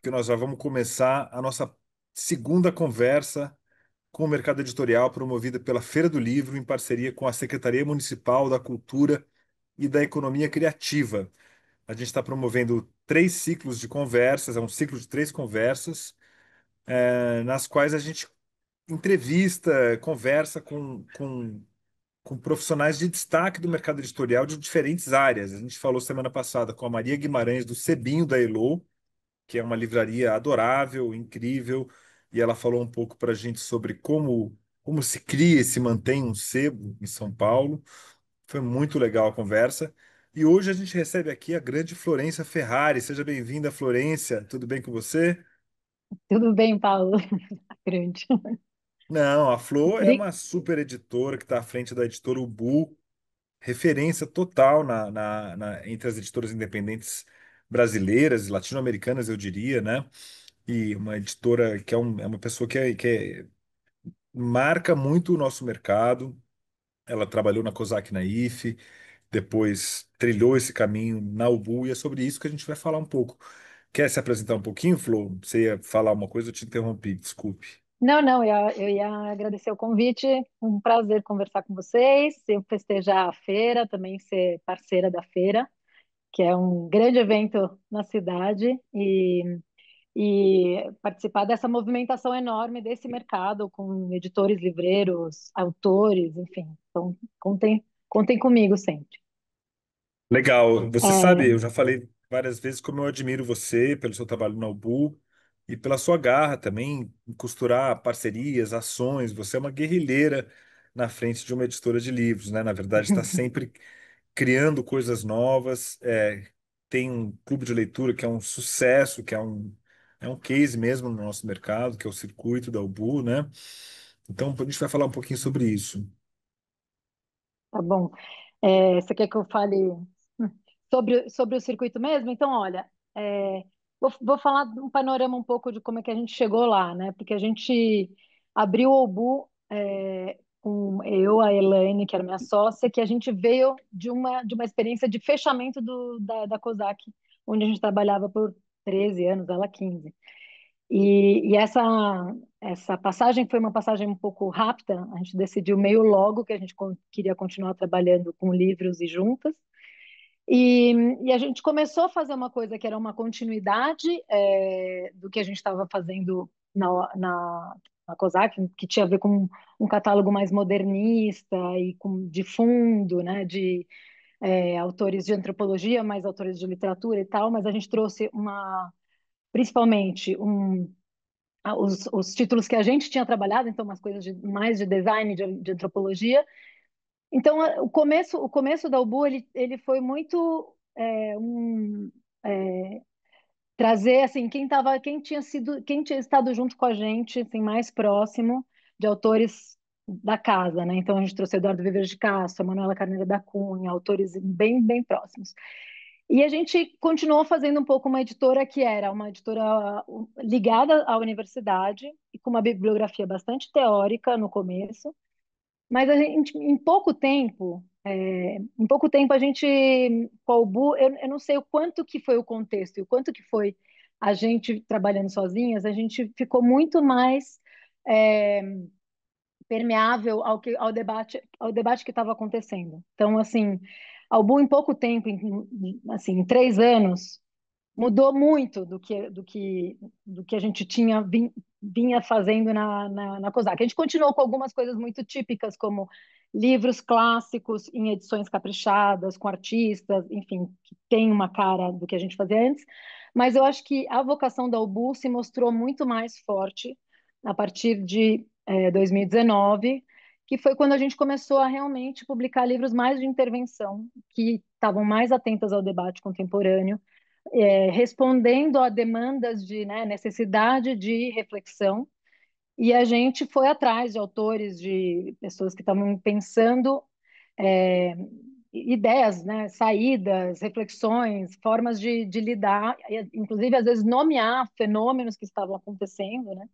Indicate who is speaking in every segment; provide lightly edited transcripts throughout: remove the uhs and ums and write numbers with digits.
Speaker 1: que nós já vamos começar a nossa segunda conversa com o mercado editorial promovida pela Feira do Livro em parceria com a Secretaria Municipal da Cultura e da Economia Criativa. A gente está promovendo três ciclos de conversas, é um ciclo de três conversas, nas quais a gente entrevista, conversa com profissionais de destaque do mercado editorial de diferentes áreas. A gente falou semana passada com a Maria Guimarães do Sebinho da Elo, que é uma livraria adorável, incrível, e ela falou um pouco para a gente sobre como se cria e se mantém um sebo em São Paulo. Foi muito legal a conversa. E hoje a gente recebe aqui a grande Florência Ferrari. Seja bem-vinda, Florência. Tudo bem com você?
Speaker 2: Tudo bem, Paulo? Grande.
Speaker 1: Não, a Flor é
Speaker 2: Bri-
Speaker 1: uma super editora que está à frente da editora Ubu, referência total entre as editoras independentes brasileiras e latino-americanas, eu diria, né? E uma editora que é uma pessoa marca muito o nosso mercado. Ela trabalhou na Cosac na IFE, depois trilhou esse caminho na Ubu, e é sobre isso que a gente vai falar um pouco. Quer se apresentar um pouquinho, Flo? Você ia falar uma coisa, eu te interrompi, desculpe.
Speaker 2: Não, não, eu ia agradecer o convite. Um prazer conversar com vocês. Eu festejar a feira, também ser parceira da feira, que é um grande evento na cidade, e participar dessa movimentação enorme desse mercado com editores, livreiros, autores, enfim. Então, contem comigo sempre.
Speaker 1: Legal. Você sabe,
Speaker 2: É,
Speaker 1: eu já falei várias vezes como eu admiro você pelo seu trabalho na Ubu e pela sua garra também em costurar parcerias, ações. Você é uma guerrilheira na frente de uma editora de livros, né? Na verdade, está sempre criando coisas novas. Tem um clube de leitura que é um sucesso, é um case mesmo no nosso mercado, que é o Circuito da Ubu, né? Então, a gente vai falar um pouquinho sobre isso.
Speaker 2: tá bom. Você quer que eu fale sobre o circuito mesmo? Então, olha, vou falar um panorama um pouco de como é que a gente chegou lá, né? Porque a gente abriu o Obu, com eu, a Elaine, que era minha sócia, que a gente veio de uma experiência de fechamento da COSAC, onde a gente trabalhava por 13 anos, ela 15. E essa passagem foi uma passagem um pouco rápida, a gente decidiu meio logo que a gente queria continuar trabalhando com livros e juntas. E, e a gente começou a fazer uma coisa que era uma continuidade do que a gente estava fazendo na COSAC, que tinha a ver com um catálogo mais modernista e de fundo, né, de autores de antropologia, mais autores de literatura e tal, mas a gente trouxe principalmente os títulos que a gente tinha trabalhado, então umas coisas mais de design, de antropologia. Então, o começo da UBU, ele foi muito trazer assim quem tinha estado junto com a gente, assim, mais próximo de autores da casa, né? Então a gente trouxe Eduardo Viveiro de Castro, Manuela Carneiro da Cunha, autores bem bem próximos. E a gente continuou fazendo um pouco uma editora que era uma editora ligada à universidade e com uma bibliografia bastante teórica no começo, mas a gente, em pouco tempo a gente, com a Ubu, eu não sei o quanto que foi o contexto e o quanto que foi a gente trabalhando sozinhas, a gente ficou muito mais é, permeável ao debate que estava acontecendo. Então, assim, a Ubu em pouco tempo, assim, em 3 anos, mudou muito do que a gente vinha fazendo na COSAC. A gente continuou com algumas coisas muito típicas, como livros clássicos em edições caprichadas, com artistas, enfim, que tem uma cara do que a gente fazia antes, mas eu acho que a vocação da UBU se mostrou muito mais forte a partir de 2019, que foi quando a gente começou a realmente publicar livros mais de intervenção, que estavam mais atentas ao debate contemporâneo, respondendo a demandas de, né, necessidade de reflexão, e a gente foi atrás de autores, de pessoas que estavam pensando é, ideias, né, saídas, reflexões, formas de lidar, inclusive às vezes nomear fenômenos que estavam acontecendo, né,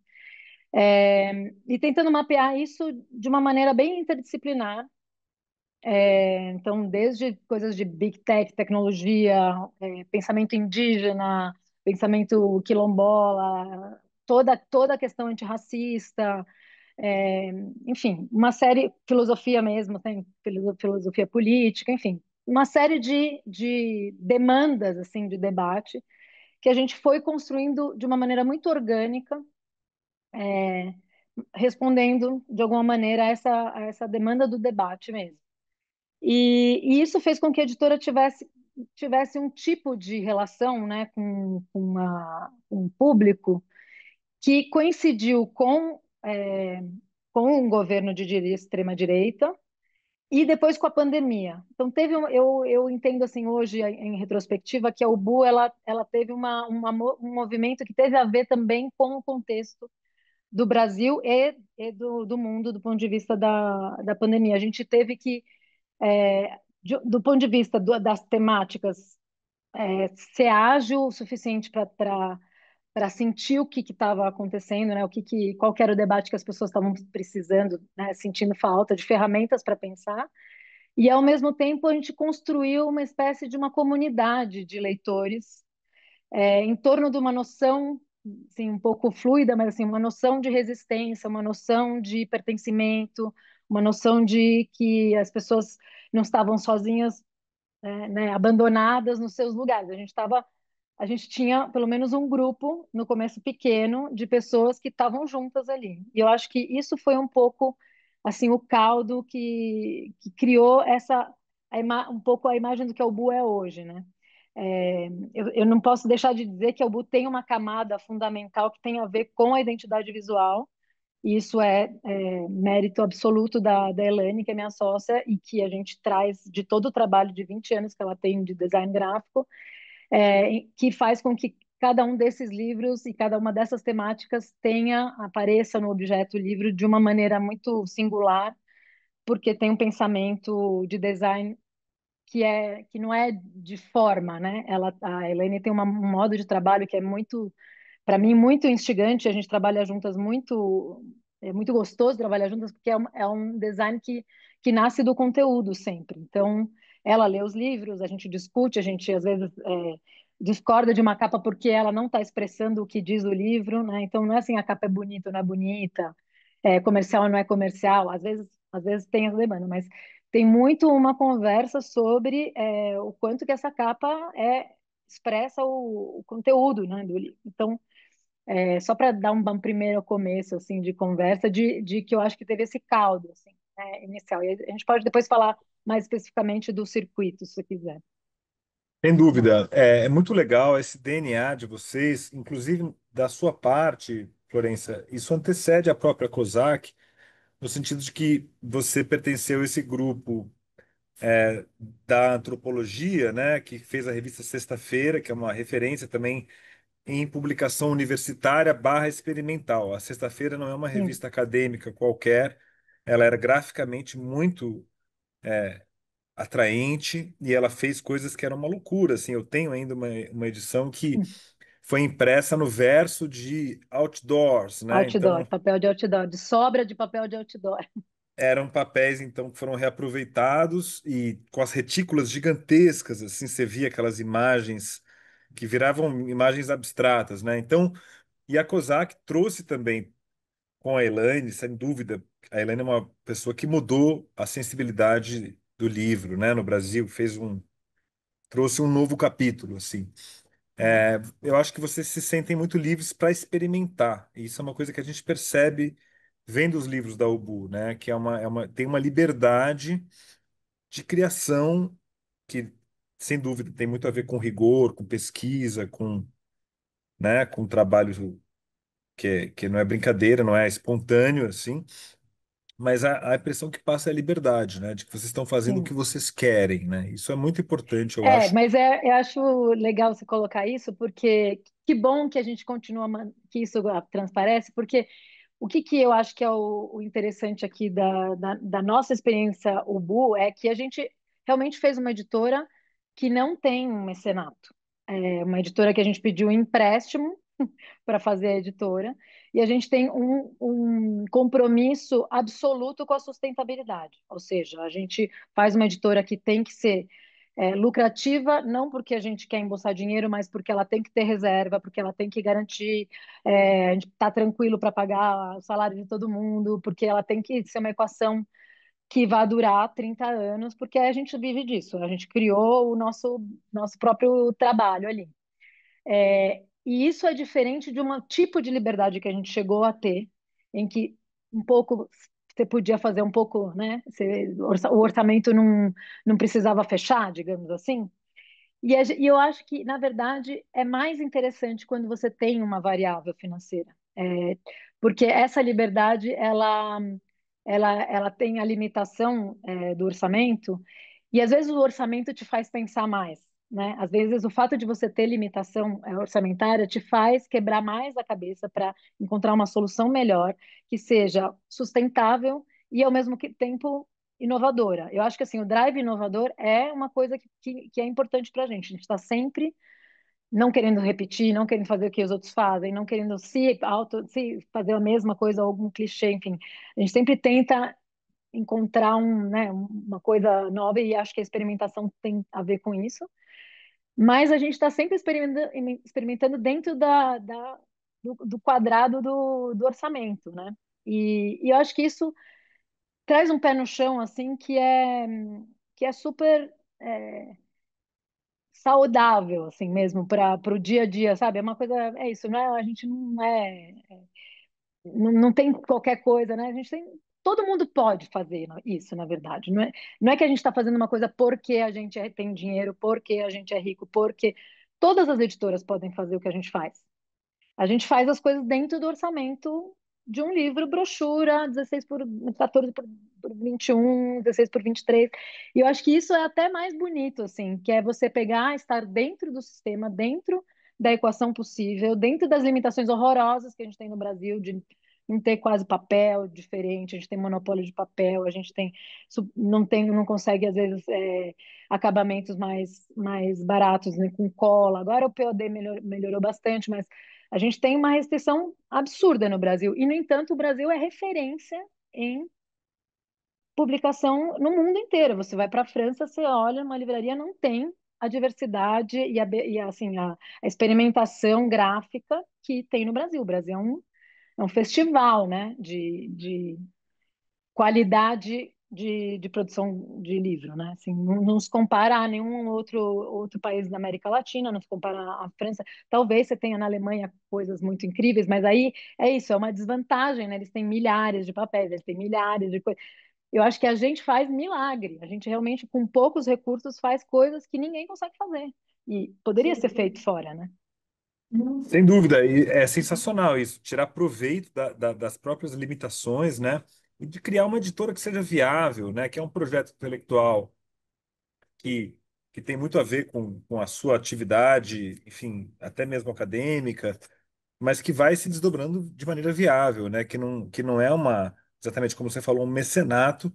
Speaker 2: e tentando mapear isso de uma maneira bem interdisciplinar. Então, desde coisas de big tech, tecnologia, pensamento indígena, pensamento quilombola, toda a questão antirracista, é, enfim, uma série, filosofia mesmo, tem filosofia política, enfim, uma série de demandas, assim, de debate, que a gente foi construindo de uma maneira muito orgânica, respondendo, de alguma maneira, a essa demanda do debate mesmo. E isso fez com que a editora tivesse um tipo de relação, né, com o público que coincidiu com um governo de extrema-direita e depois com a pandemia. Então, eu entendo assim hoje, em retrospectiva, que a UBU ela teve um movimento que teve a ver também com o contexto do Brasil e do mundo do ponto de vista da pandemia. A gente teve que, do ponto de vista das temáticas, ser ágil o suficiente para sentir o que estava acontecendo, né? Qual que era o debate que as pessoas estavam precisando, né? Sentindo falta de ferramentas para pensar. E, ao mesmo tempo, a gente construiu uma espécie de uma comunidade de leitores em torno de uma noção, assim, um pouco fluida, mas assim, uma noção de resistência, uma noção de pertencimento, uma noção de que as pessoas não estavam sozinhas, né, abandonadas nos seus lugares. A gente tinha pelo menos um grupo no começo pequeno de pessoas que estavam juntas ali. E eu acho que isso foi um pouco assim o caldo que criou um pouco a imagem do que o Bu é hoje, né? Eu não posso deixar de dizer que o Bu tem uma camada fundamental que tem a ver com a identidade visual. E isso é mérito absoluto da Elaine, que é minha sócia, e que a gente traz de todo o trabalho de 20 anos que ela tem de design gráfico, que faz com que cada um desses livros e cada uma dessas temáticas apareça no objeto livro de uma maneira muito singular, porque tem um pensamento de design que não é de forma, né? A Elaine tem um modo de trabalho que é muito, para mim, muito instigante. A gente trabalha juntas é muito gostoso trabalhar juntas, porque é um design que nasce do conteúdo sempre. Então, ela lê os livros, a gente discute, a gente às vezes discorda de uma capa porque ela não está expressando o que diz o livro, né? Então, não é assim, a capa é bonita ou não é bonita, comercial ou não é comercial. Às vezes tem essa demanda, mas tem muito uma conversa sobre o quanto que essa capa expressa o conteúdo, né, do livro. Então, só para dar um primeiro começo assim de conversa de que eu acho que teve esse caldo assim, né, inicial. E a gente pode depois falar mais especificamente do circuito, se você quiser.
Speaker 1: Sem dúvida, é muito legal esse DNA de vocês, inclusive da sua parte, Florença. Isso antecede a própria COSAC, no sentido de que você pertenceu a esse grupo da antropologia, né, que fez a revista Sexta-feira, que é uma referência também em publicação universitária barra experimental. A Sexta-feira não é uma
Speaker 2: Sim,
Speaker 1: revista acadêmica qualquer, ela era graficamente muito atraente e ela fez coisas que eram uma loucura, assim. Eu tenho ainda uma edição que foi impressa no verso de outdoors, né?
Speaker 2: outdoor,
Speaker 1: Então
Speaker 2: papel de outdoor, de sobra de papel de outdoor.
Speaker 1: eram papéis então que foram reaproveitados e com as retículas gigantescas, assim, você via aquelas imagens que viravam imagens abstratas, né? Então, e a COSAC trouxe também com a Elaine, sem dúvida, a Elaine é uma pessoa que mudou a sensibilidade do livro, né, no Brasil, trouxe um novo capítulo, assim. Eu acho que vocês se sentem muito livres para experimentar. E isso é uma coisa que a gente percebe vendo os livros da Ubu, né, que tem uma liberdade de criação que, sem dúvida, tem muito a ver com rigor, com pesquisa, com trabalho que não é brincadeira, não é espontâneo, assim. Mas a impressão que passa é a liberdade, né? De que vocês estão fazendo o que
Speaker 2: Sim.
Speaker 1: vocês querem, né? Isso é muito importante, eu acho.
Speaker 2: Mas eu acho legal você colocar isso, porque que bom que a gente continua, que isso transparece, porque o que eu acho que é o interessante aqui da nossa experiência Ubu é que a gente realmente fez uma editora que não tem um mecenato. É uma editora que a gente pediu um empréstimo para fazer a editora, e a gente tem um compromisso absoluto com a sustentabilidade. Ou seja, a gente faz uma editora que tem que ser. lucrativa, não porque a gente quer embolsar dinheiro, mas porque ela tem que ter reserva, porque ela tem que garantir, a gente está tranquilo para pagar o salário de todo mundo, porque ela tem que ser uma equação que vai durar 30 anos, porque a gente vive disso, a gente criou o nosso próprio trabalho ali. E isso é diferente de um tipo de liberdade que a gente chegou a ter, em que um pouco você podia fazer um pouco, né? O orçamento não precisava fechar, digamos assim. E eu acho que, na verdade, é mais interessante quando você tem uma variável financeira. Porque essa liberdade, ela tem a limitação, do orçamento, e às vezes o orçamento te faz pensar mais, né? Às vezes o fato de você ter limitação, orçamentária te faz quebrar mais a cabeça para encontrar uma solução melhor, que seja sustentável e, ao mesmo tempo, inovadora. Eu acho que assim, o drive inovador é uma coisa que é importante para a gente. A gente está sempre não querendo repetir, não querendo fazer o que os outros fazem, não querendo se fazer a mesma coisa, algum clichê, enfim. A gente sempre tenta encontrar né, uma coisa nova e acho que a experimentação tem a ver com isso. Mas a gente está sempre experimentando dentro do quadrado do orçamento, né? E eu acho que isso traz um pé no chão, assim, que é super saudável, assim mesmo, para o dia a dia, sabe? É uma coisa, é isso, não é? A gente não tem qualquer coisa, né? A gente tem, todo mundo pode fazer isso, na verdade. Não é que a gente está fazendo uma coisa porque a gente tem dinheiro, porque a gente é rico, porque todas as editoras podem fazer o que a gente faz. A gente faz as coisas dentro do orçamento de um livro, brochura, 16 por 14 por 21, 16 por 23. E eu acho que isso é até mais bonito, assim, que é você pegar, estar dentro do sistema, dentro da equação possível, dentro das limitações horrorosas que a gente tem no Brasil, de não ter quase papel diferente, a gente tem monopólio de papel, a gente não consegue, às vezes, acabamentos mais baratos, né, com cola. Agora o POD melhorou bastante, mas a gente tem uma restrição absurda no Brasil. E, no entanto, o Brasil é referência em publicação no mundo inteiro. Você vai para a França, você olha, uma livraria não tem a diversidade assim, a experimentação gráfica que tem no Brasil. O Brasil é um festival, né, de qualidade de produção de livro, né? Assim, não se compara a nenhum outro país da América Latina, não se compara à França. Talvez você tenha na Alemanha coisas muito incríveis, mas aí é isso, é uma desvantagem, né? Eles têm milhares de papéis, eles têm milhares de coisas. Eu acho que a gente faz milagre. A gente realmente, com poucos recursos, faz coisas que ninguém consegue fazer. E poderia ser feito fora, né?
Speaker 1: Sem dúvida, e é sensacional isso, tirar proveito das próprias limitações, né? E de criar uma editora que seja viável, né? Que é um projeto intelectual que, que tem muito a ver com a sua atividade, enfim, até mesmo acadêmica, mas que vai se desdobrando de maneira viável, né? Que não é exatamente como você falou, um mecenato,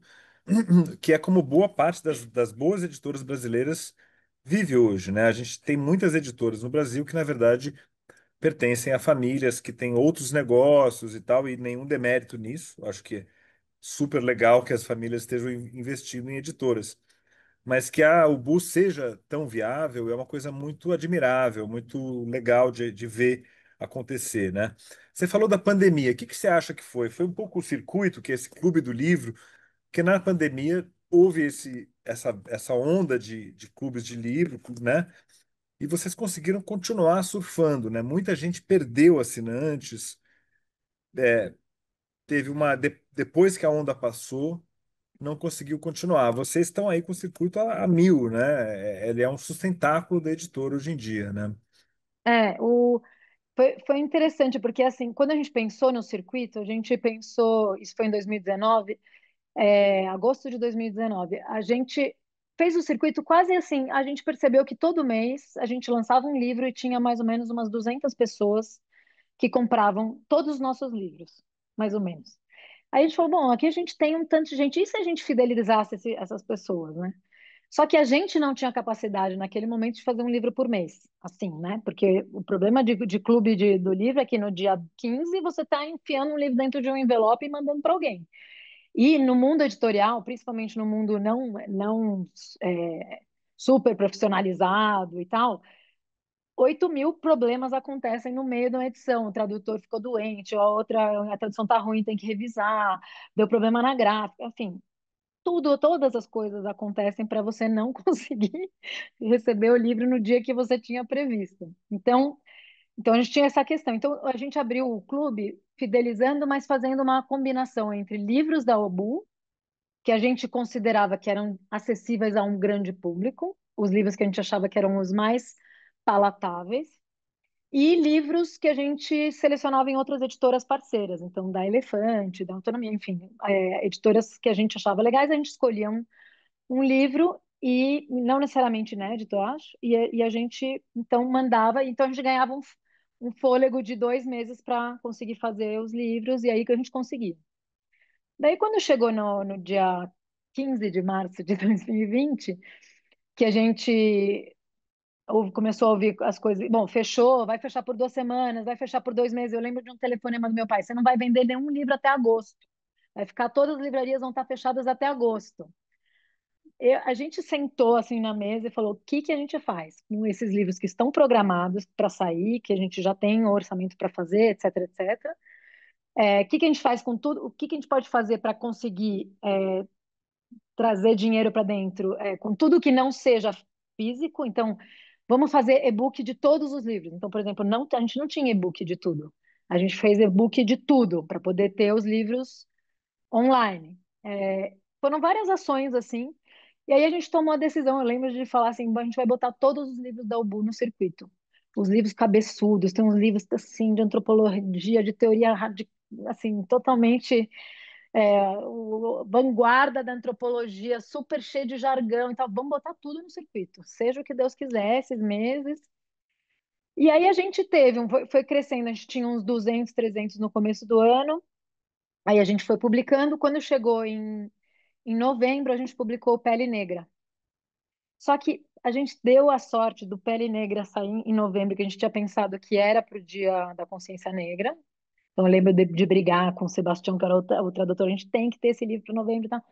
Speaker 1: que é como boa parte das boas editoras brasileiras vive hoje, né? A gente tem muitas editoras no Brasil que, na verdade, pertencem a famílias que têm outros negócios e tal, e nenhum demérito nisso. Acho que é super legal que as famílias estejam investindo em editoras. Mas que a Ubu seja tão viável é uma coisa muito admirável, muito legal de ver acontecer, né? Você falou da pandemia. O que que você acha que foi? Foi um pouco o circuito, que é esse clube do livro, que na pandemia houve essa onda de clubes de livro, né? E vocês conseguiram continuar surfando, né? Muita gente perdeu assinantes, teve depois que a onda passou, não conseguiu continuar. Vocês estão aí com o circuito a mil, né? Ele é um sustentáculo da editora hoje em dia, né?
Speaker 2: É, foi interessante, porque assim, quando a gente pensou no circuito, a gente pensou, isso foi em 2019, agosto de 2019, a gente fez o circuito quase assim, a gente percebeu que todo mês a gente lançava um livro e tinha mais ou menos umas 200 pessoas que compravam todos os nossos livros, mais ou menos. Aí a gente falou, bom, aqui a gente tem um tanto de gente, e se a gente fidelizasse essas pessoas, né? Só que a gente não tinha capacidade naquele momento de fazer um livro por mês, assim, né? Porque o problema de clube do livro é que no dia 15 você está enfiando um livro dentro de um envelope e mandando para alguém. E no mundo editorial, principalmente no mundo não super profissionalizado e tal, 8.000 problemas acontecem no meio de uma edição. O tradutor ficou doente, a tradução tá ruim, tem que revisar, deu problema na gráfica, enfim, todas as coisas acontecem para você não conseguir receber o livro no dia que você tinha previsto. Então a gente tinha essa questão. Então a gente abriu o clube fidelizando, mas fazendo uma combinação entre livros da Obu, que a gente considerava que eram acessíveis a um grande público, os livros que a gente achava que eram os mais palatáveis, e livros que a gente selecionava em outras editoras parceiras, então da Elefante, da Autonomia, enfim, editoras que a gente achava legais, a gente escolhia um livro e não necessariamente inédito, eu acho, e a gente então mandava, então a gente ganhava um fôlego de 2 meses para conseguir fazer os livros, e aí que a gente conseguia. Daí, quando chegou no dia 15 de março de 2020, que a gente começou a ouvir as coisas. Bom, fechou, vai fechar por 2 semanas, vai fechar por 2 meses. Eu lembro de um telefonema do meu pai: você não vai vender nenhum livro até agosto. Vai ficar, todas as livrarias vão estar fechadas até agosto. A gente sentou assim na mesa e falou: o que que a gente faz com esses livros que estão programados para sair, que a gente já tem o orçamento para fazer, etc, etc. O que que a gente faz com tudo? O que que a gente pode fazer para conseguir trazer dinheiro para dentro, com tudo que não seja físico? Então, vamos fazer e-book de todos os livros. Então, por exemplo, não, a gente não tinha e-book de tudo. A gente fez e-book de tudo para poder ter os livros online. Foram várias ações assim. E aí a gente tomou a decisão. Eu lembro de falar assim: "Bom, a gente vai botar todos os livros da UBU no circuito. Os livros cabeçudos, tem uns livros assim de antropologia, de teoria, assim, totalmente vanguarda da antropologia, super cheio de jargão e tal. Vamos botar tudo no circuito, seja o que Deus quiser, esses meses." E aí a gente teve, foi crescendo, a gente tinha uns 200, 300 no começo do ano, aí a gente foi publicando. Quando chegou em novembro, a gente publicou o Pele Negra. Só que a gente deu a sorte do Pele Negra sair em novembro, que a gente tinha pensado que era para o Dia da Consciência Negra. Então eu lembro de brigar com o Sebastião, que era o tradutor: a gente tem que ter esse livro para novembro e tal.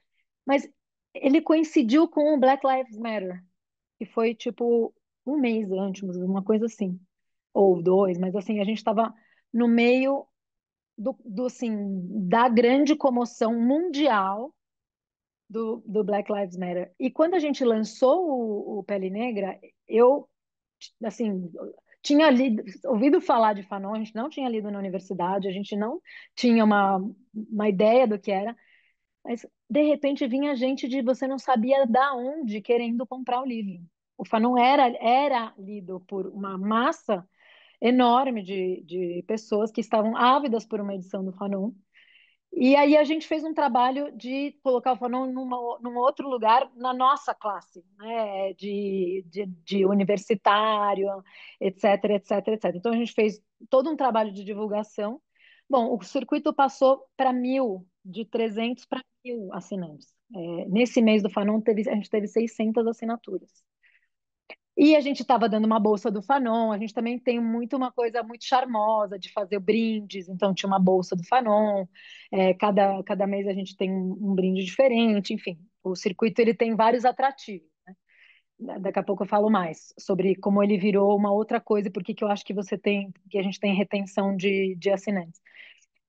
Speaker 2: Mas ele coincidiu com o Black Lives Matter, que foi tipo um mês antes, uma coisa assim, ou dois, mas assim, a gente estava no meio assim, da grande comoção mundial do Black Lives Matter. E quando a gente lançou o Pele Negra, eu, assim, tinha ouvido falar de Fanon, a gente não tinha lido na universidade, a gente não tinha uma ideia do que era, mas de repente vinha gente de você não sabia da onde querendo comprar o livro. O Fanon era lido por uma massa enorme de pessoas que estavam ávidas por uma edição do Fanon. E aí a gente fez um trabalho de colocar o Fanon num outro lugar na nossa classe, né? De universitário, etc, etc, etc. Então a gente fez todo um trabalho de divulgação. Bom, o circuito passou para 1.000, de 300 para 1.000 assinantes. Nesse mês do Fanon, a gente teve 600 assinaturas. E a gente estava dando uma bolsa do Fanon. A gente também tem muito uma coisa muito charmosa de fazer brindes. Então tinha uma bolsa do Fanon. Cada mês a gente tem um brinde diferente. Enfim, o circuito ele tem vários atrativos. Daqui a pouco eu falo mais sobre como ele virou uma outra coisa e por que que eu acho que a gente tem retenção de assinantes.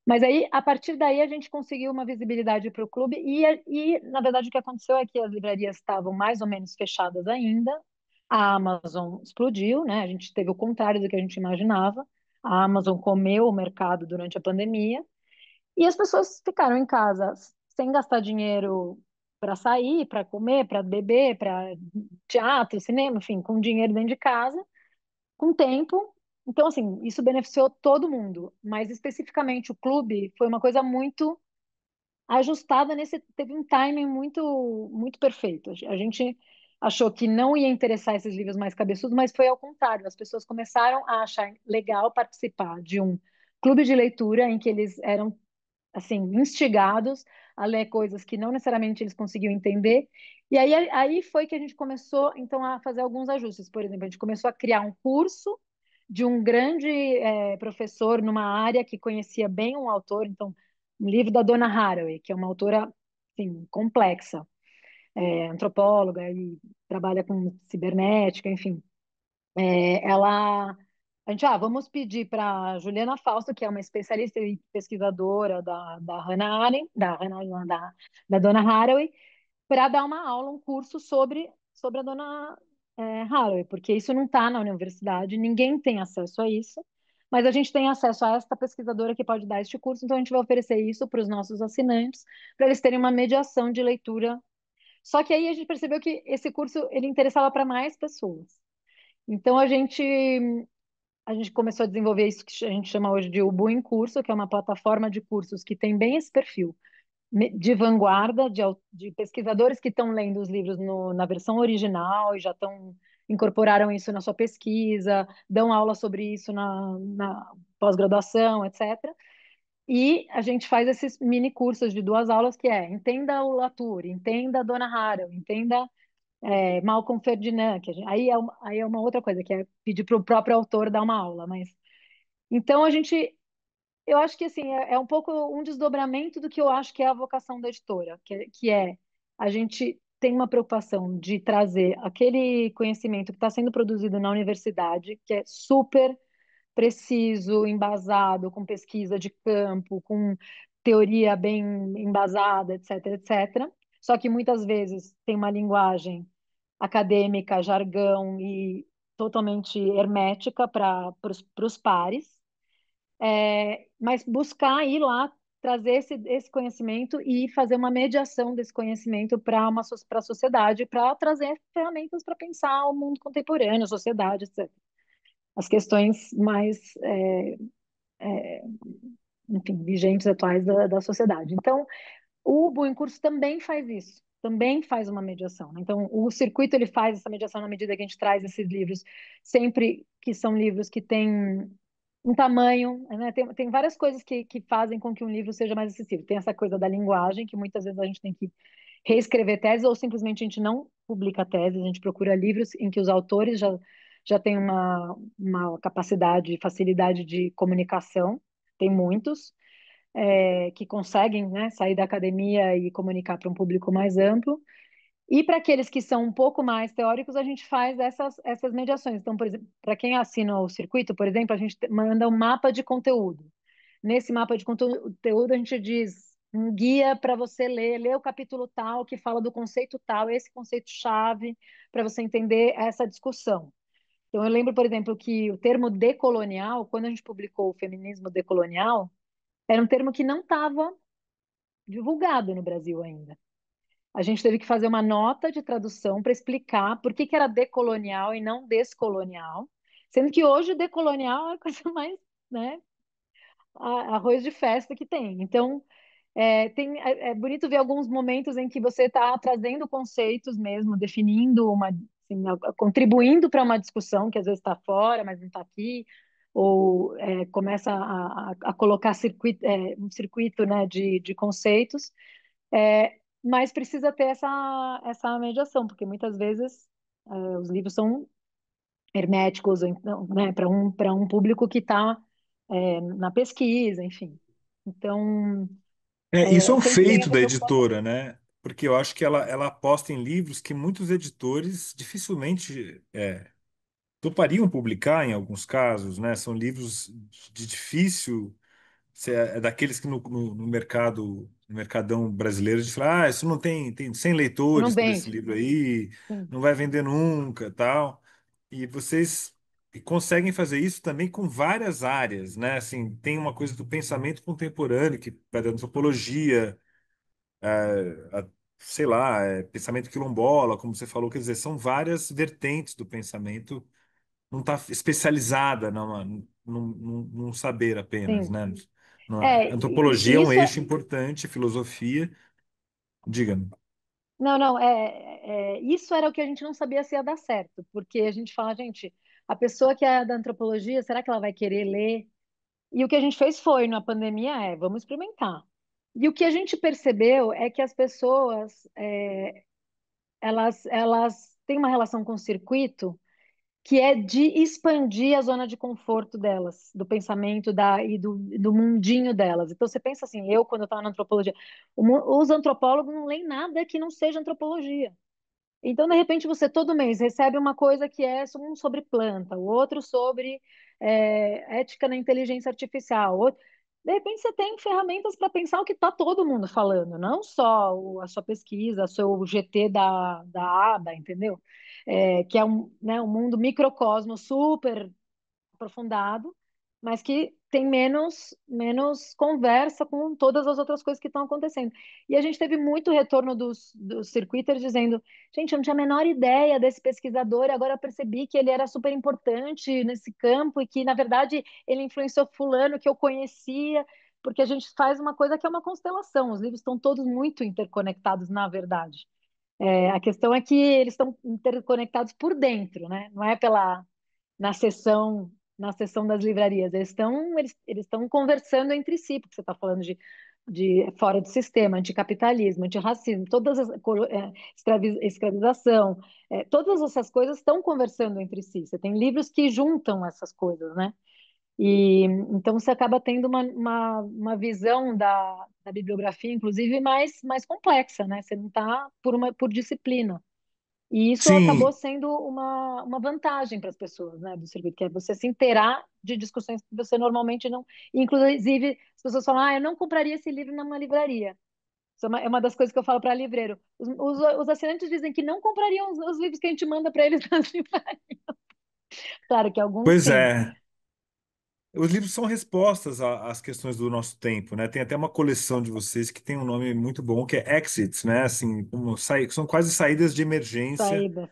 Speaker 2: Mas aí, a partir daí, a gente conseguiu uma visibilidade para o clube na verdade, o que aconteceu é que as livrarias estavam mais ou menos fechadas ainda. A Amazon explodiu, né? A gente teve o contrário do que a gente imaginava. A Amazon comeu o mercado durante a pandemia e as pessoas ficaram em casa sem gastar dinheiro para sair, para comer, para beber, para teatro, cinema, enfim, com dinheiro dentro de casa, com tempo. Então, assim, isso beneficiou todo mundo, mas especificamente o clube foi uma coisa muito ajustada teve um timing muito muito perfeito. A gente achou que não ia interessar esses livros mais cabeçudos, mas foi ao contrário. As pessoas começaram a achar legal participar de um clube de leitura em que eles eram assim instigados a ler coisas que não necessariamente eles conseguiam entender. E aí foi que a gente começou então a fazer alguns ajustes. Por exemplo, a gente começou a criar um curso de um grande professor numa área que conhecia bem um autor. Então, um livro da Donna Haraway, que é uma autora assim, complexa. é antropóloga e trabalha com cibernética, enfim. Ela, a gente, vamos pedir para Juliana Fausto, que é uma especialista e pesquisadora da Hannah Arendt, da Donna Haraway, para dar uma aula, um curso sobre a Dona Haraway, porque isso não está na universidade, ninguém tem acesso a isso, mas a gente tem acesso a esta pesquisadora que pode dar este curso, então a gente vai oferecer isso para os nossos assinantes, para eles terem uma mediação de leitura. Só que aí a gente percebeu que esse curso ele interessava para mais pessoas. Então a gente começou a desenvolver isso que a gente chama hoje de Ubu em Curso, que é uma plataforma de cursos que tem bem esse perfil de vanguarda, de pesquisadores que estão lendo os livros na versão original e já incorporaram isso na sua pesquisa, dão aula sobre isso na pós-graduação, etc. E a gente faz esses mini cursos de 2 aulas que é entenda o Latour, entenda a Donna Haraway, entenda Malcolm Ferdinand, aí é uma outra coisa, que é pedir para o próprio autor dar uma aula, mas então eu acho que assim é um pouco um desdobramento do que eu acho que é a vocação da editora, que é a gente tem uma preocupação de trazer aquele conhecimento que está sendo produzido na universidade, que é super preciso, embasado, com pesquisa de campo, com teoria bem embasada, etc, etc. Só que muitas vezes tem uma linguagem acadêmica, jargão e totalmente hermética para os pares, mas buscar ir lá, trazer esse conhecimento e fazer uma mediação desse conhecimento para a sociedade, para trazer ferramentas para pensar o mundo contemporâneo, a sociedade, etc. As questões mais, enfim, vigentes, atuais da sociedade. Então, o Boa em Curso também faz isso, também faz uma mediação, né? Então, o circuito ele faz essa mediação na medida que a gente traz esses livros, sempre que são livros que têm um tamanho, né? Tem várias coisas que fazem com que um livro seja mais acessível. Tem essa coisa da linguagem, que muitas vezes a gente tem que reescrever teses, ou simplesmente a gente não publica teses, a gente procura livros em que os autores já têm uma capacidade, facilidade de comunicação, tem muitos, que conseguem, né, sair da academia e comunicar para um público mais amplo. E para aqueles que são um pouco mais teóricos, a gente faz essas mediações. Então, por exemplo, para quem assina o circuito, por exemplo, a gente manda um mapa de conteúdo. Nesse mapa de conteúdo, a gente diz um guia para você ler o capítulo tal, que fala do conceito tal, esse conceito-chave, para você entender essa discussão. Então, eu lembro, por exemplo, que o termo decolonial, quando a gente publicou o feminismo decolonial, era um termo que não estava divulgado no Brasil ainda. A gente teve que fazer uma nota de tradução para explicar por que era decolonial e não descolonial, sendo que hoje decolonial é a coisa mais, né, arroz de festa que tem. Então, é bonito ver alguns momentos em que você está trazendo conceitos mesmo, definindo assim, contribuindo para uma discussão que às vezes está fora, mas não está aqui, ou começa a colocar um circuito, né, de conceitos, mas precisa ter essa mediação, porque muitas vezes os livros são herméticos, ou então, né, para um público que está na pesquisa, enfim. Então,
Speaker 1: Isso é um
Speaker 2: sempre tem
Speaker 1: feito
Speaker 2: essa
Speaker 1: da
Speaker 2: preocupação.
Speaker 1: editora, né? Porque eu acho que ela aposta em livros que muitos editores dificilmente topariam publicar em alguns casos, né? São livros de difícil. Você é daqueles que no mercado, no mercadão brasileiro, a gente fala, isso não tem 100
Speaker 2: Não
Speaker 1: leitores por esse
Speaker 2: vende.
Speaker 1: livro aí,
Speaker 2: Sim,
Speaker 1: não vai vender nunca, tal. E vocês conseguem fazer isso também com várias áreas, né? Assim, tem uma coisa do pensamento contemporâneo, que vai da antropologia, a- sei lá, pensamento quilombola, como você falou, quer dizer, são várias vertentes do pensamento, não está especializada num saber apenas,
Speaker 2: sim.
Speaker 1: né?
Speaker 2: E
Speaker 1: Antropologia é um
Speaker 2: isso
Speaker 1: eixo importante, filosofia, diga-me.
Speaker 2: não, não, isso era o que a gente não sabia se ia dar certo, porque a gente fala, gente, a pessoa que é da antropologia, será que ela vai querer ler? E o que a gente fez foi, na pandemia, vamos experimentar. E o que a gente percebeu é que as pessoas, elas têm uma relação com o circuito que é de expandir a zona de conforto delas, do pensamento do mundinho delas. Então você pensa assim, eu quando eu estava na antropologia, os antropólogos não leem nada que não seja antropologia. Então, de repente, você todo mês recebe uma coisa que é um sobre planta, o outro sobre ética na inteligência artificial. De repente, você tem ferramentas para pensar o que está todo mundo falando, não só a sua pesquisa, o seu GT da aba, entendeu? Que é né, um mundo microcosmo super aprofundado, mas que tem menos conversa com todas as outras coisas que estão acontecendo. E a gente teve muito retorno dos circuiters dizendo, gente, eu não tinha a menor ideia desse pesquisador, e agora eu percebi que ele era super importante nesse campo e que, na verdade, ele influenciou fulano que eu conhecia, porque a gente faz uma coisa que é uma constelação, os livros estão todos muito interconectados, na verdade. A questão é que eles estão interconectados por dentro, né? Não é na sessão na sessão das livrarias. Eles estão conversando entre si, porque você está falando de fora do sistema, anticapitalismo, antirracismo, escravização, todas essas coisas estão conversando entre si. Você tem livros que juntam essas coisas, né? E então você acaba tendo uma visão da bibliografia, inclusive, mais complexa, né? Você não está por disciplina. E isso acabou
Speaker 1: Sim,
Speaker 2: sendo uma vantagem para as pessoas, né, do circuito, que é você se inteirar de discussões que você normalmente não. Inclusive, as pessoas falam, eu não compraria esse livro numa livraria. Isso é uma das coisas que eu falo para livreiro. Os assinantes dizem que não comprariam os livros que a gente manda para eles nas livrarias. Claro que alguns
Speaker 1: pois
Speaker 2: sim.
Speaker 1: é. Os livros são respostas às questões do nosso tempo, né? Tem até uma coleção de vocês que tem um nome muito bom, que é Exits, né? Assim, são quase saídas de emergência
Speaker 2: Saída.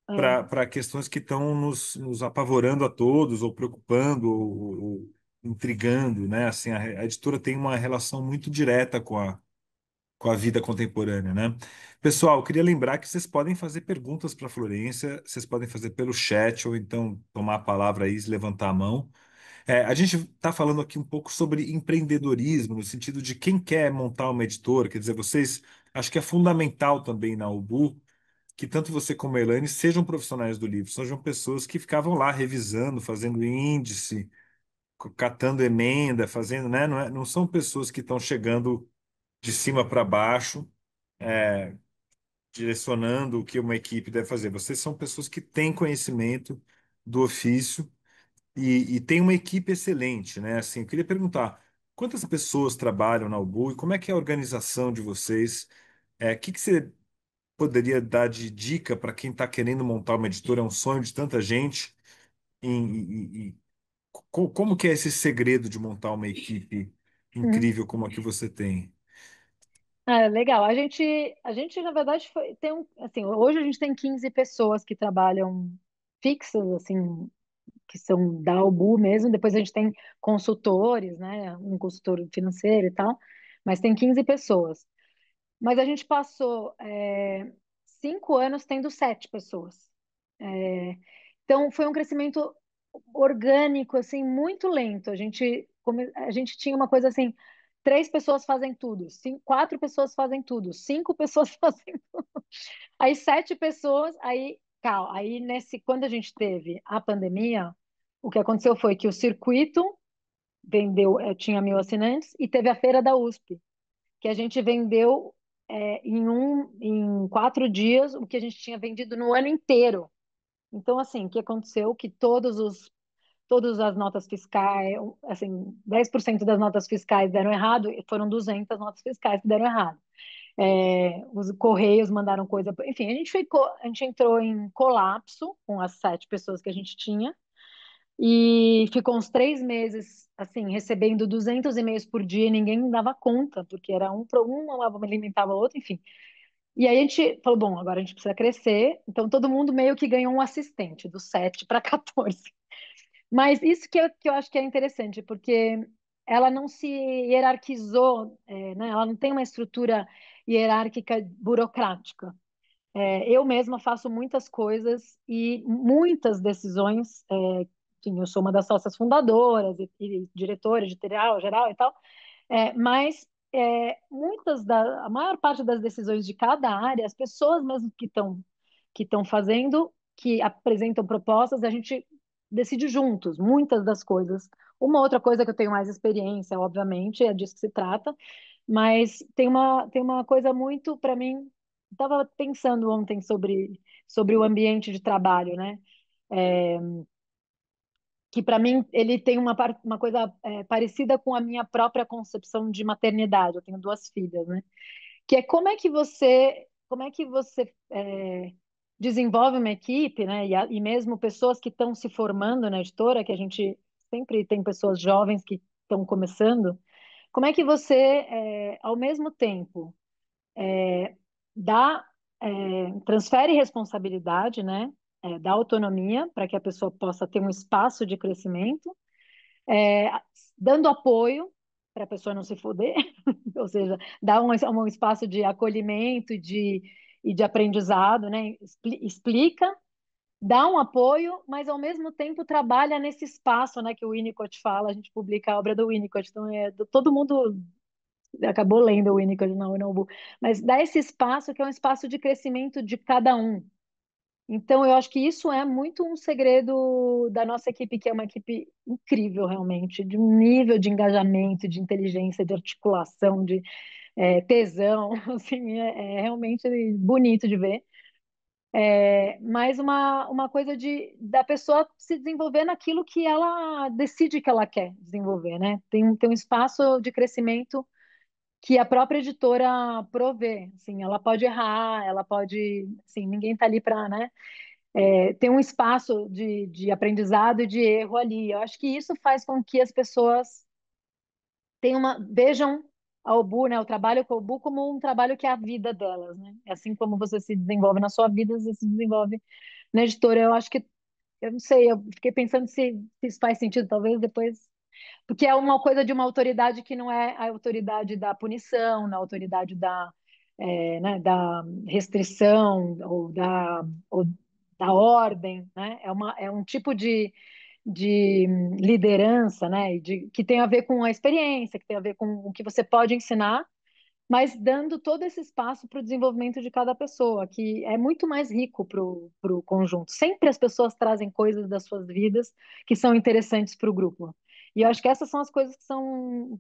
Speaker 2: É.
Speaker 1: para questões que estão nos apavorando a todos, ou preocupando, ou intrigando, né? Assim, a editora tem uma relação muito direta com a vida contemporânea, né? Pessoal, eu queria lembrar que vocês podem fazer perguntas para a Florência, vocês podem fazer pelo chat, ou então tomar a palavra aí e levantar a mão. A gente está falando aqui um pouco sobre empreendedorismo, no sentido de quem quer montar uma editora, quer dizer, vocês, acho que é fundamental também na UBU que tanto você como a Elaine sejam profissionais do livro, sejam pessoas que ficavam lá revisando, fazendo índice, catando emenda, fazendo, né? Não são pessoas que estão chegando de cima para baixo, direcionando o que uma equipe deve fazer. Vocês são pessoas que têm conhecimento do ofício e têm uma equipe excelente, né? Assim, eu queria perguntar, quantas pessoas trabalham na UBU e como é que é a organização de vocês? O que que você poderia dar de dica para quem está querendo montar uma editora? É um sonho de tanta gente. Como que é esse segredo de montar uma equipe
Speaker 2: Uhum.
Speaker 1: incrível como a que você tem?
Speaker 2: Legal. A gente, na verdade, tem assim, hoje a gente tem 15 pessoas que trabalham fixas, assim, que são da Albu mesmo, depois a gente tem consultores, né? Um consultor financeiro e tal, mas tem 15 pessoas. Mas a gente passou 5 anos tendo 7 pessoas. É, então foi um crescimento orgânico, assim, muito lento. A gente tinha uma coisa assim, 3 pessoas fazem tudo, 4 pessoas fazem tudo, 5 pessoas fazem. Aí 7 pessoas, quando a gente teve a pandemia, o que aconteceu foi que o circuito vendeu, tinha 1.000 assinantes, e teve a feira da USP, que a gente vendeu em 4 dias o que a gente tinha vendido no ano inteiro. Então, assim, o que aconteceu? Que todas as notas fiscais, assim, 10% das notas fiscais deram errado, e foram 200 notas fiscais que deram errado. Os Correios mandaram coisa. Enfim, a gente entrou em colapso com as 7 pessoas que a gente tinha e ficou uns 3 meses, assim, recebendo 200 e-mails por dia e ninguém dava conta, porque era um para um alimentava o outro, enfim. E aí a gente falou, bom, agora a gente precisa crescer, então todo mundo meio que ganhou um assistente, do 7 para 14. Mas isso que eu acho que é interessante, porque ela não se hierarquizou, né? Ela não tem uma estrutura hierárquica burocrática. Eu mesma faço muitas coisas e muitas decisões. Enfim, eu sou uma das sócias fundadoras e diretora editorial geral e tal, mas a maior parte das decisões de cada área, as pessoas mesmo que estão fazendo, que apresentam propostas, a gente decide juntos muitas das coisas. Uma outra coisa que eu tenho mais experiência, obviamente, é disso que se trata, mas tem uma coisa muito, para mim, estava pensando ontem sobre o ambiente de trabalho, né? Que para mim ele tem uma coisa parecida com a minha própria concepção de maternidade. Eu tenho duas filhas, né? Que é como é que você desenvolve uma equipe, né? E mesmo pessoas que estão se formando na editora, que a gente sempre tem pessoas jovens que estão começando. Como é que você, ao mesmo tempo, dá, transfere responsabilidade, né? Dá autonomia para que a pessoa possa ter um espaço de crescimento, é, dando apoio para a pessoa não se foder, ou seja, dá um espaço de acolhimento e de aprendizado, né? Explica, dá um apoio, mas ao mesmo tempo trabalha nesse espaço, né, que o Winnicott fala. A gente publica a obra do Winnicott, então todo mundo acabou lendo o Winnicott na UNB, mas dá esse espaço que é um espaço de crescimento de cada um. Então, eu acho que isso é muito um segredo da nossa equipe, que é uma equipe incrível, realmente, de um nível de engajamento, de inteligência, de articulação, de tesão, assim, é realmente bonito de ver. Mas uma coisa da pessoa se desenvolver naquilo que ela decide que ela quer desenvolver, né? Tem um espaço de crescimento que a própria editora provê, assim, ela pode errar, ela pode, assim, ninguém está ali para, né? Ter um espaço de aprendizado e de erro ali. Eu acho que isso faz com que as pessoas vejam a Obu, né, o trabalho com a Obu como um trabalho que é a vida delas, né? Assim como você se desenvolve na sua vida, você se desenvolve na editora. Eu acho que, eu não sei, eu fiquei pensando se isso faz sentido, talvez depois, porque é uma coisa de uma autoridade que não é a autoridade da punição, na autoridade né, da restrição ou da ordem, né? É um tipo de liderança, né? Que tem a ver com a experiência, que tem a ver com o que você pode ensinar, mas dando todo esse espaço para o desenvolvimento de cada pessoa, que é muito mais rico para o conjunto. Sempre as pessoas trazem coisas das suas vidas que são interessantes para o grupo. E eu acho que essas são as coisas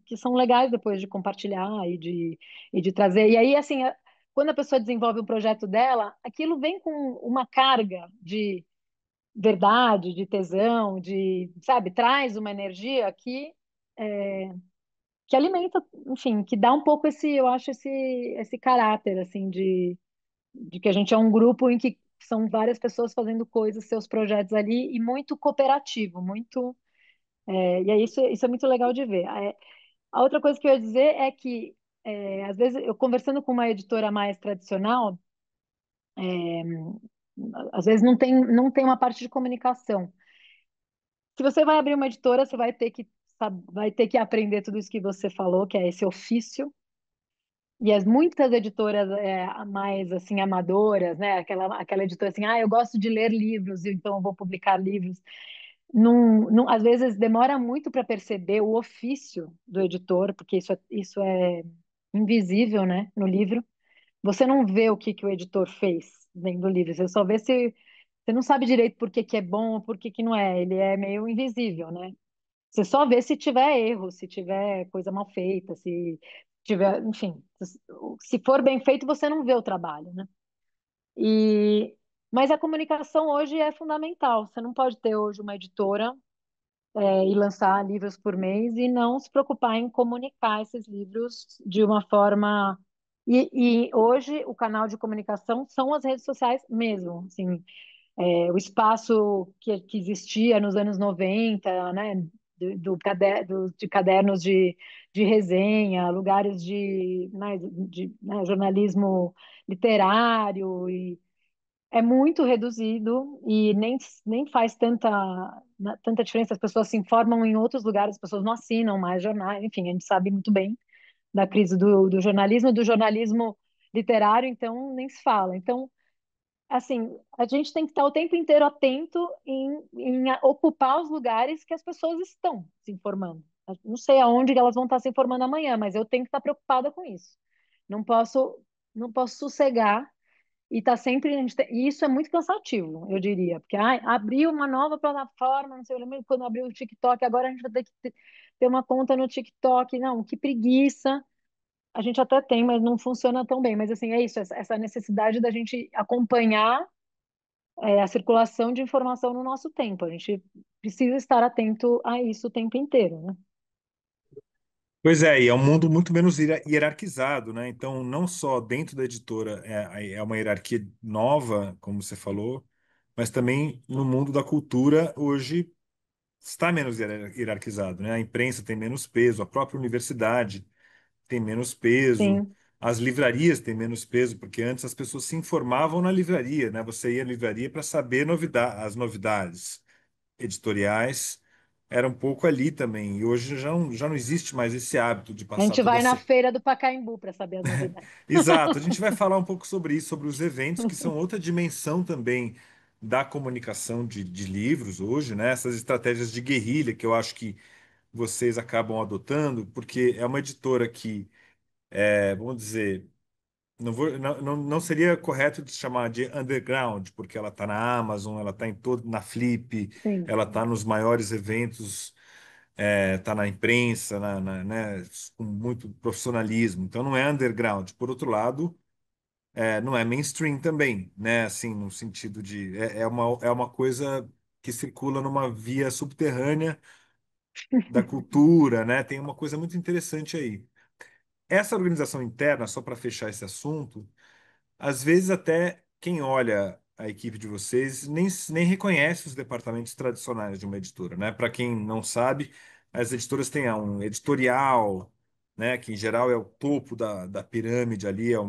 Speaker 2: que são legais depois de compartilhar e de trazer. E aí, assim, quando a pessoa desenvolve o projeto dela, aquilo vem com uma carga de verdade, de tesão, sabe, traz uma energia que alimenta, enfim, que dá um pouco eu acho, esse caráter, assim, de que a gente é um grupo em que são várias pessoas fazendo coisas, seus projetos ali, e muito cooperativo, e é isso é muito legal de ver. A outra coisa que eu ia dizer é que, às vezes, eu conversando com uma editora mais tradicional, às vezes não tem uma parte de comunicação. Se você vai abrir uma editora, você vai ter vai ter que aprender tudo isso que você falou, que é esse ofício. E muitas editoras mais assim amadoras, né? Aquela editora assim, eu gosto de ler livros, então eu vou publicar livros. Às vezes demora muito para perceber o ofício do editor, porque isso é invisível, né? No livro. Você não vê o que o editor fez dentro do livro, você só vê se você não sabe direito por que que é bom ou por que que não é. Ele é meio invisível, né? Você só vê se tiver erro, se tiver coisa mal feita, se tiver, enfim, se for bem feito, você não vê o trabalho, né? E, mas a comunicação hoje é fundamental. Você não pode ter hoje uma editora, e lançar livros por mês e não se preocupar em comunicar esses livros de uma forma. E hoje o canal de comunicação são as redes sociais mesmo, assim, o espaço que existia nos anos 90, né, de cadernos de resenha, lugares né, jornalismo literário, e é muito reduzido e nem faz tanta diferença. As pessoas se informam em outros lugares, as pessoas não assinam mais jornais, enfim, a gente sabe muito bem da crise do jornalismo literário, então nem se fala. Então, assim, a gente tem que estar o tempo inteiro atento em ocupar os lugares que as pessoas estão se informando. Eu não sei aonde elas vão estar se informando amanhã, mas eu tenho que estar preocupada com isso. Não posso, não posso sossegar e tá sempre, e isso é muito cansativo, eu diria, porque ai, abriu uma nova plataforma, não sei, eu lembro quando abriu o TikTok, agora a gente vai ter que ter uma conta no TikTok, não, que preguiça. A gente até tem, mas não funciona tão bem. Mas assim, é isso, essa necessidade da gente acompanhar a circulação de informação no nosso tempo. A gente precisa estar atento a isso o tempo inteiro, né?
Speaker 1: Pois é, e é um mundo muito menos hierarquizado, né? Então, não só dentro da editora é uma hierarquia nova, como você falou, mas também no mundo da cultura hoje está menos hierarquizado, né? A imprensa tem menos peso, a própria universidade tem menos peso,
Speaker 2: Sim.
Speaker 1: as livrarias têm menos peso, porque antes as pessoas se informavam na livraria, né? Você ia à livraria para saber as novidades editoriais. Era um pouco ali também. E hoje já não existe mais esse hábito de
Speaker 2: A
Speaker 1: passar
Speaker 2: gente
Speaker 1: toda.
Speaker 2: vai na feira do Pacaembu para saber as novidades.
Speaker 1: Exato, a gente vai falar um pouco sobre isso, sobre os eventos, que são outra dimensão também da comunicação de livros hoje, né? Essas estratégias de guerrilha que eu acho que vocês acabam adotando, porque é uma editora que, vamos dizer, não seria correto de chamar de underground, porque ela está na Amazon, ela está em todo, na Flip,
Speaker 2: Sim.
Speaker 1: ela está nos maiores eventos, está na imprensa, né, com muito profissionalismo. Então não é underground. Por outro lado, não é mainstream também, né? Assim, no sentido de é uma coisa que circula numa via subterrânea da cultura, né? Tem uma coisa muito interessante aí. Essa organização interna, só para fechar esse assunto, às vezes até quem olha a equipe de vocês nem reconhece os departamentos tradicionais de uma editora, né? Para quem não sabe, as editoras têm um editorial, né? Que em geral é o topo da pirâmide ali, é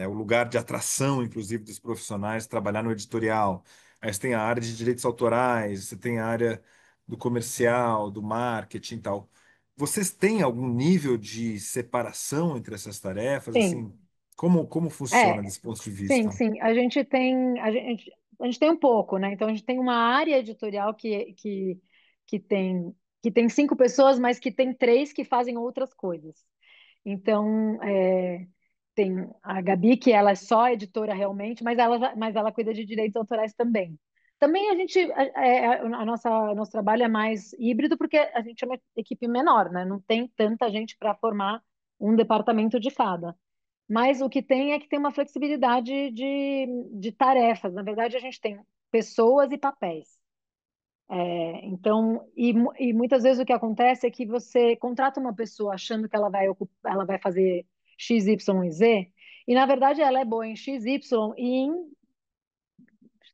Speaker 1: o lugar de atração, inclusive, dos profissionais trabalhar no editorial. Aí você tem a área de direitos autorais, você tem a área do comercial, do marketing e tal. Vocês têm algum nível de separação entre essas tarefas?
Speaker 2: Sim.
Speaker 1: Assim, como funciona
Speaker 2: É,
Speaker 1: desse ponto de
Speaker 2: sim,
Speaker 1: vista?
Speaker 2: sim. A gente tem um pouco, né? Então a gente tem uma área editorial que tem que tem 5 pessoas, mas que tem 3 que fazem outras coisas. Então, tem a Gabi, que ela é só editora realmente, mas ela cuida de direitos autorais também. Também nosso trabalho é mais híbrido porque a gente é uma equipe menor, né? Não tem tanta gente para formar um departamento de cada. Mas o que tem é que tem uma flexibilidade de tarefas. Na verdade, a gente tem pessoas e papéis. Então, e muitas vezes o que acontece é que você contrata uma pessoa achando que ela vai fazer X, Y e Z, e na verdade ela é boa em X, Y e em,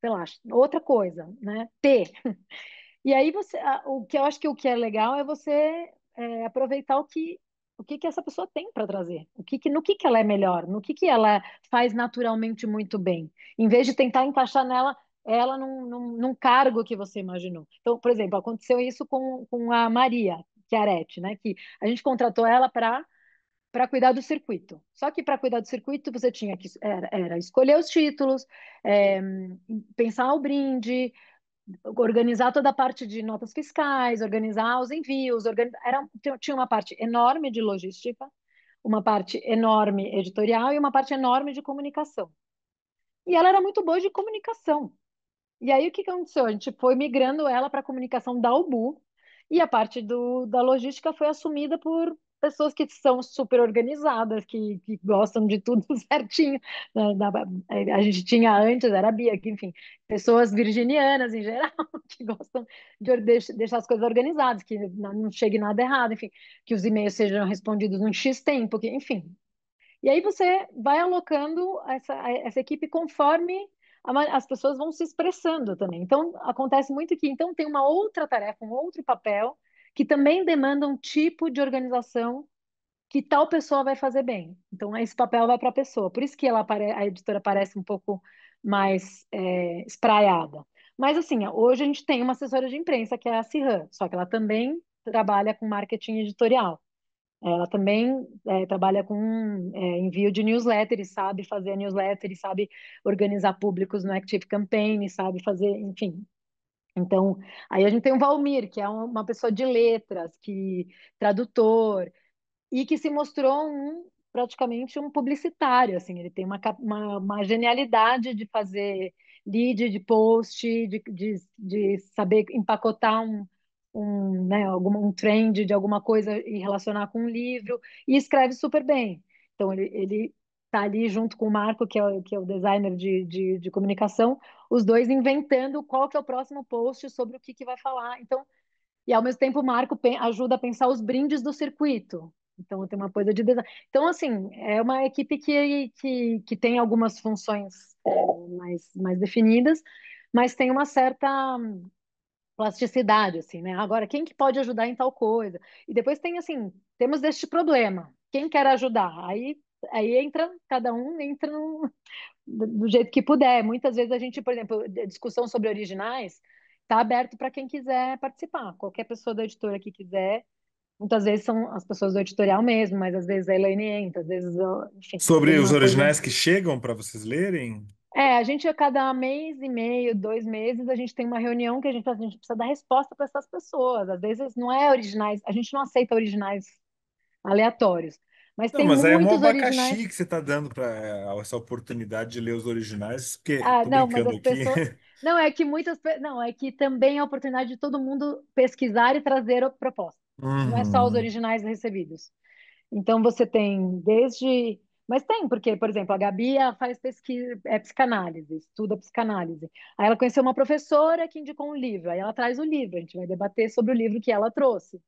Speaker 2: sei lá, outra coisa, né? T. E aí o que eu acho que o que é legal é você aproveitar o que essa pessoa tem para trazer, no que ela é melhor, no que ela faz naturalmente muito bem, em vez de tentar encaixar ela num cargo que você imaginou. Então, por exemplo, aconteceu isso com a Maria Chiaretti, né? Que a gente contratou ela para cuidar do circuito. Só que para cuidar do circuito você tinha que era escolher os títulos, é, pensar o brinde, organizar toda a parte de notas fiscais, organizar os envios, tinha uma parte enorme de logística, uma parte enorme editorial e uma parte enorme de comunicação. E ela era muito boa de comunicação. E aí o que que aconteceu? A gente foi migrando ela para a comunicação da UBU e a parte da logística foi assumida por pessoas que são super organizadas, que gostam de tudo certinho. Né? A gente tinha antes, era a Bia, que, enfim, pessoas virginianas em geral, que gostam de deixar as coisas organizadas, que não chegue nada errado, enfim, que os e-mails sejam respondidos num X tempo, enfim. E aí você vai alocando essa equipe conforme as pessoas vão se expressando também. Então, acontece muito que então tem uma outra tarefa, um outro papel, que também demanda um tipo de organização que tal pessoa vai fazer bem. Então, esse papel vai para a pessoa. Por isso que a editora parece um pouco mais espraiada. Mas, assim, hoje a gente tem uma assessora de imprensa, que é a Cihan, só que ela também trabalha com marketing editorial. Ela também trabalha com envio de newsletter, e sabe fazer newsletter, e sabe organizar públicos no Active Campaign, e sabe fazer, enfim. Então, aí a gente tem o Valmir, que é uma pessoa de letras, tradutor, e que se mostrou praticamente um publicitário, assim, ele tem uma genialidade de fazer lead, de post, de saber empacotar né, um trend de alguma coisa e relacionar com um livro, e escreve super bem. Então, ele tá ali junto com o Marco, que é o designer de comunicação, os dois inventando qual que é o próximo post sobre o que vai falar. Então, e ao mesmo tempo o Marco ajuda a pensar os brindes do circuito. Então tem uma coisa de design. Então, assim, é uma equipe que tem algumas funções mais definidas, mas tem uma certa plasticidade, assim, né? Agora, quem que pode ajudar em tal coisa? E depois tem assim, temos este problema. Quem quer ajudar? Aí entra, cada um entra do jeito que puder. Muitas vezes a gente, por exemplo, a discussão sobre originais está aberto para quem quiser participar. Qualquer pessoa da editora que quiser. Muitas vezes são as pessoas do editorial mesmo, mas às vezes a Elaine entra, às vezes, enfim,
Speaker 1: Sobre os
Speaker 2: alguma coisa.
Speaker 1: originais que chegam para vocês lerem?
Speaker 2: A gente a cada mês e meio, 2 meses, a gente tem uma reunião que a gente precisa dar resposta para essas pessoas. Às vezes não é originais, a gente não aceita originais aleatórios, mas
Speaker 1: Não,
Speaker 2: tem
Speaker 1: mas aí é um
Speaker 2: muitos originais.
Speaker 1: abacaxi que você está dando para essa oportunidade de ler os originais, porque
Speaker 2: Ah,
Speaker 1: tô
Speaker 2: não, mas
Speaker 1: brincando
Speaker 2: as
Speaker 1: aqui.
Speaker 2: pessoas. Não, é que não, é que também é a oportunidade de todo mundo pesquisar e trazer a proposta. Não é só os
Speaker 1: Uhum,
Speaker 2: originais recebidos. Então você tem desde. Mas tem, porque, por exemplo, a Gabi ela faz pesquisa, é psicanálise, estuda psicanálise. Aí ela conheceu uma professora que indicou um livro, aí ela traz o livro, a gente vai debater sobre o livro que ela trouxe.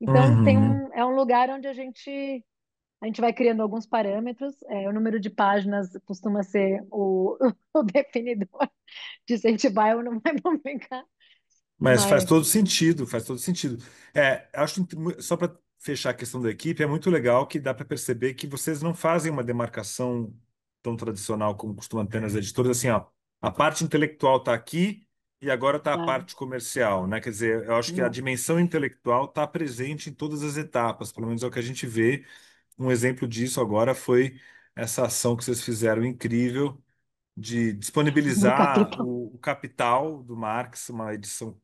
Speaker 2: Então
Speaker 1: uhum.
Speaker 2: é um lugar onde a gente vai criando alguns parâmetros. O número de páginas costuma ser o definidor de se a gente vai ou não vai publicar.
Speaker 1: Mas faz
Speaker 2: Mas,
Speaker 1: todo sentido, faz todo sentido. Acho que só para fechar a questão da equipe, é muito legal que dá para perceber que vocês não fazem uma demarcação tão tradicional como costumam ter nas editoras, assim, ó, a parte intelectual está aqui e agora está a
Speaker 2: ah,
Speaker 1: parte comercial, né? Quer dizer, eu acho que a
Speaker 2: não.
Speaker 1: dimensão intelectual está presente em todas as etapas, pelo menos é o que a gente vê. Um exemplo disso agora foi essa ação que vocês fizeram incrível de
Speaker 2: No
Speaker 1: disponibilizar
Speaker 2: capítulo.
Speaker 1: o Capital do Marx, uma edição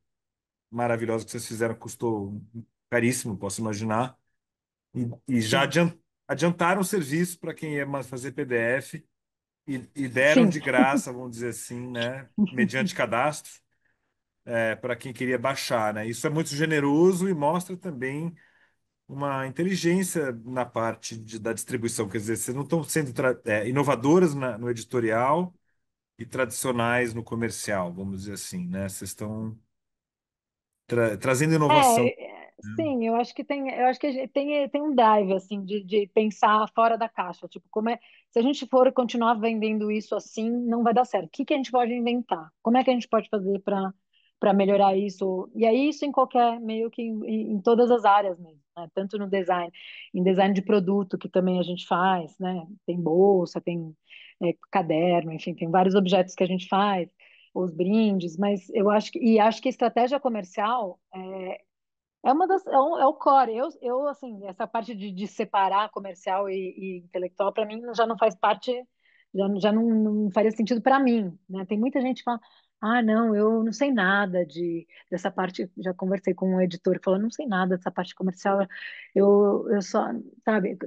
Speaker 1: maravilhosa que vocês fizeram, custou caríssimo, posso imaginar, e já
Speaker 2: Sim.
Speaker 1: adiantaram o serviço para quem ia fazer PDF e deram
Speaker 2: Sim.
Speaker 1: de graça, vamos dizer assim, né, mediante cadastro, para quem queria baixar, né? Isso é muito generoso e mostra também uma inteligência na parte da distribuição, quer dizer, vocês não estão sendo inovadoras no editorial e tradicionais no comercial, vamos dizer assim, né? Vocês estão trazendo inovação.
Speaker 2: Sim, eu acho que a gente tem um drive assim de pensar fora da caixa, tipo, se a gente for continuar vendendo isso assim, não vai dar certo. O que que a gente pode inventar? Como é que a gente pode fazer para melhorar isso? E aí isso em qualquer, meio que em todas as áreas mesmo, né? Tanto no design, em design de produto que também a gente faz, né? Tem bolsa, tem caderno, enfim, tem vários objetos que a gente faz, os brindes, mas acho que estratégia comercial é o core. Assim, essa parte de separar comercial e intelectual, para mim, já não faz parte, já não faria sentido para mim, né? Tem muita gente que fala, ah, não, eu não sei nada dessa parte. Já conversei com um editor que falou, não sei nada dessa parte comercial, eu só, sabe,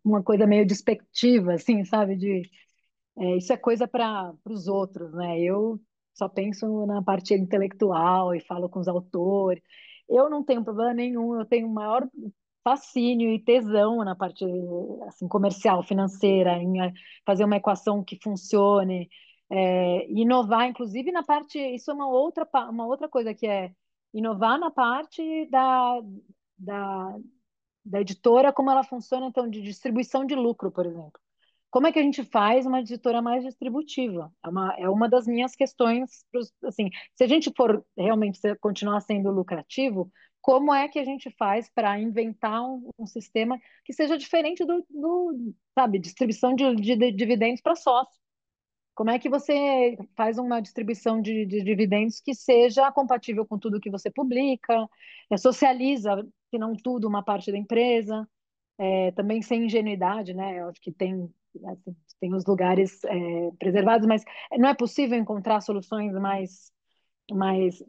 Speaker 2: uma coisa meio despectiva, assim, sabe, isso é coisa para os outros, né? Eu só penso na parte intelectual e falo com os autores. Eu não tenho problema nenhum, eu tenho maior fascínio e tesão na parte assim comercial, financeira, em fazer uma equação que funcione, inovar, inclusive na parte. Isso é uma outra coisa que é inovar na parte da, da editora, como ela funciona, então, de distribuição de lucro, por exemplo. Como é que a gente faz uma editora mais distributiva? É uma das minhas questões, assim, se a gente for realmente continuar sendo lucrativo, como é que a gente faz para inventar um sistema que seja diferente sabe, distribuição de dividendos para sócio? Como é que você faz uma distribuição de dividendos que seja compatível com tudo que você publica, socializa, se não tudo, uma parte da empresa, também sem ingenuidade, né? Eu acho que assim, tem os lugares preservados, mas não é possível encontrar soluções mais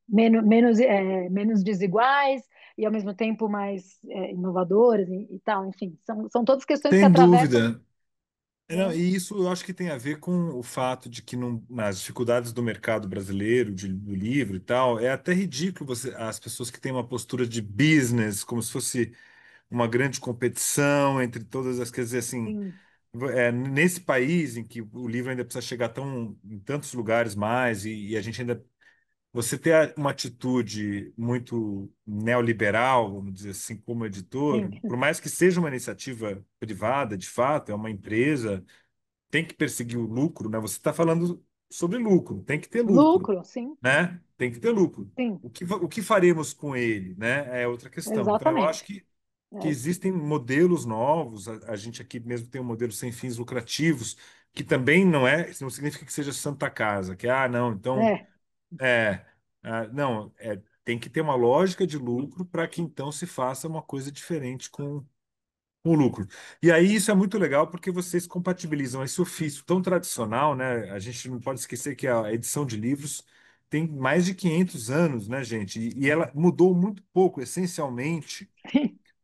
Speaker 2: menos desiguais e ao mesmo tempo mais inovadoras e tal. Enfim, são todas questões que
Speaker 1: Sem
Speaker 2: atravessam,
Speaker 1: dúvida. Não,
Speaker 2: né?
Speaker 1: e isso eu acho que tem a ver com o fato de que nas dificuldades do mercado brasileiro, do livro e tal, é até ridículo as pessoas que têm uma postura de business, como se fosse uma grande competição entre todas as, quer dizer, assim,
Speaker 2: Sim,
Speaker 1: nesse país em que o livro ainda precisa chegar em tantos lugares mais e a gente ainda você ter uma atitude muito neoliberal, vamos dizer assim, como editor,
Speaker 2: sim.
Speaker 1: por mais que seja uma iniciativa privada, de fato, é uma empresa, tem que perseguir o lucro, né? Você está falando sobre lucro, tem que ter lucro,
Speaker 2: Lucro, sim,
Speaker 1: né? Tem que ter lucro.
Speaker 2: sim,
Speaker 1: O que faremos com ele, né? É outra questão. Então, eu acho
Speaker 2: exatamente.
Speaker 1: que
Speaker 2: É,
Speaker 1: existem modelos novos. A gente aqui mesmo tem um modelo sem fins lucrativos, que também não significa que seja Santa Casa, que, não, então,
Speaker 2: é,
Speaker 1: é, não, tem que ter uma lógica de lucro para que então se faça uma coisa diferente com o lucro. E aí isso é muito legal porque vocês compatibilizam esse ofício tão tradicional, né? A gente não pode esquecer que a edição de livros tem mais de 500 anos, né, gente? E ela mudou muito pouco, essencialmente.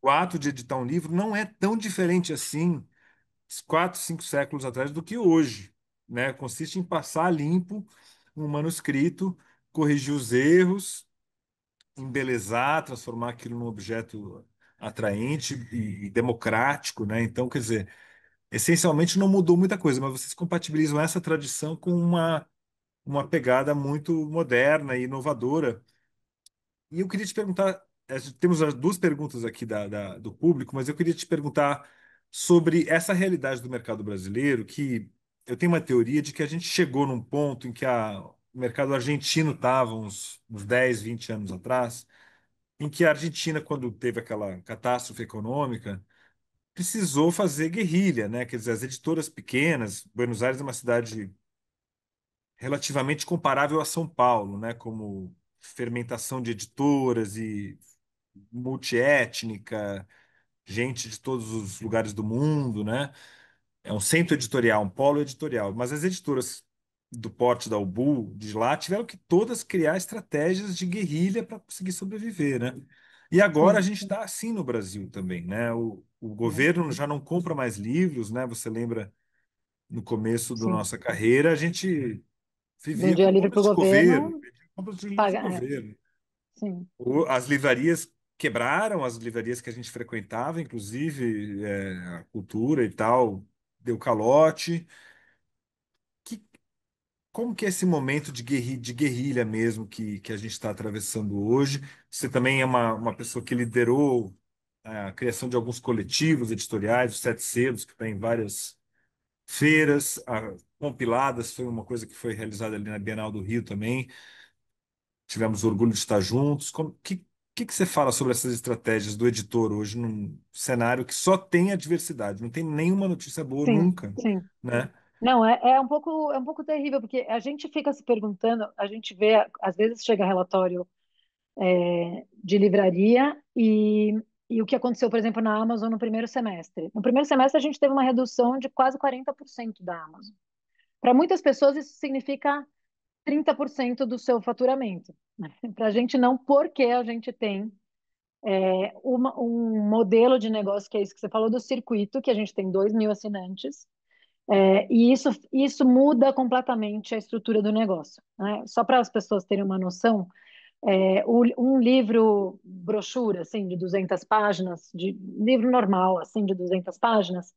Speaker 1: O ato de editar um livro não é tão diferente assim, 4, 5 séculos atrás, do que hoje, né? Consiste em passar limpo um manuscrito, corrigir os erros, embelezar, transformar aquilo num objeto atraente e democrático, né? Então, quer dizer, essencialmente não mudou muita coisa, mas vocês compatibilizam essa tradição com uma pegada muito moderna e inovadora. E eu queria te perguntar, temos as duas perguntas aqui do público, mas eu queria te perguntar sobre essa realidade do mercado brasileiro, que eu tenho uma teoria de que a gente chegou num ponto em que o mercado argentino estava uns 10, 20 anos atrás, em que a Argentina, quando teve aquela catástrofe econômica, precisou fazer guerrilha, né? Quer dizer, as editoras pequenas, Buenos Aires é uma cidade relativamente comparável a São Paulo, né? Como fermentação de editoras e multiétnica, gente de todos os lugares do mundo, né? É um centro editorial, um polo editorial. Mas as editoras do porte da Ubu, de lá, tiveram que todas criar estratégias de guerrilha para conseguir sobreviver, né? E agora a
Speaker 2: sim,
Speaker 1: gente está assim no Brasil também, né? O
Speaker 2: é,
Speaker 1: governo já não compra mais livros, né? Você lembra, no começo da
Speaker 2: sim.
Speaker 1: nossa carreira, a gente vivia
Speaker 2: Vendia
Speaker 1: com
Speaker 2: livro para
Speaker 1: compras
Speaker 2: o
Speaker 1: de governo,
Speaker 2: governo,
Speaker 1: vendia compras de livros de
Speaker 2: paga,
Speaker 1: governo.
Speaker 2: sim,
Speaker 1: As livrarias quebraram, as livrarias que a gente frequentava, inclusive a cultura e tal, deu calote. Que, como que é esse momento de guerrilha mesmo que a gente está atravessando hoje? Você também é uma pessoa que liderou a criação de alguns coletivos editoriais, os Sete Selos, que está em várias feiras, compiladas, foi uma coisa que foi realizada ali na Bienal do Rio também. Tivemos orgulho de estar juntos. Que você fala sobre essas estratégias do editor hoje num cenário que só tem adversidade, não tem nenhuma notícia boa
Speaker 2: sim,
Speaker 1: nunca,
Speaker 2: sim.
Speaker 1: né?
Speaker 2: Não, é um pouco terrível, porque a gente fica se perguntando, a gente vê, às vezes chega relatório de livraria e o que aconteceu, por exemplo, na Amazon no primeiro semestre. No primeiro semestre, a gente teve uma redução de quase 40% da Amazon. Para muitas pessoas, isso significa 30% do seu faturamento. Para a gente, não, porque a gente tem um modelo de negócio, que é isso que você falou do circuito, que a gente tem 2.000 assinantes, e isso muda completamente a estrutura do negócio, né? Só para as pessoas terem uma noção, um livro brochura, assim, de 200 páginas, de livro normal, assim, de 200 páginas,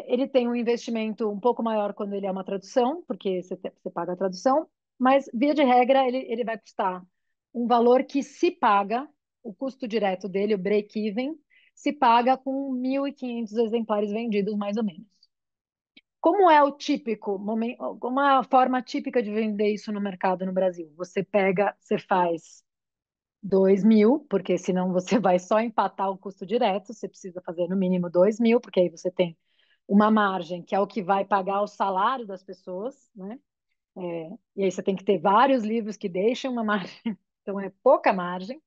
Speaker 2: ele tem um investimento um pouco maior quando ele é uma tradução, porque você paga a tradução, mas, via de regra, ele vai custar um valor que se paga, o custo direto dele, o break-even, se paga com 1.500 exemplares vendidos, mais ou menos. Como é o típico momento, como é a forma típica de vender isso no mercado no Brasil? Você pega, você faz 2.000, porque senão você vai só empatar o custo direto, você precisa fazer no mínimo 2.000, porque aí você tem uma margem que é o que vai pagar o salário das pessoas, né? E aí você tem que ter vários livros que deixam uma margem, então é pouca margem.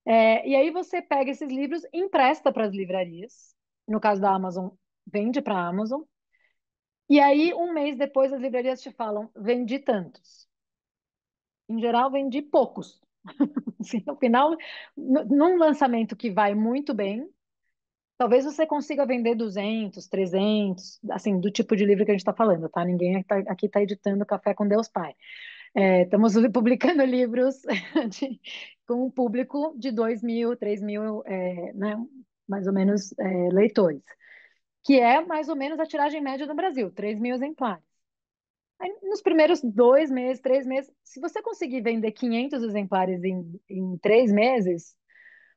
Speaker 2: E aí você pega esses livros, empresta para as livrarias, no caso da Amazon, vende para a Amazon, e aí um mês depois as livrarias te falam, vendi tantos. em geral, vendi poucos. Assim, no final, num lançamento que vai muito bem, talvez você consiga vender 200, 300, assim, do tipo de livro que a gente está falando, tá? Ninguém aqui está editando Café com Deus Pai. Estamos publicando livros com um público de 2.000, 3.000, né, mais ou menos, leitores, que é mais ou menos a tiragem média do Brasil, 3.000 exemplares. Aí, nos primeiros 2 meses, 3 meses, se você conseguir vender 500 exemplares em 3 meses,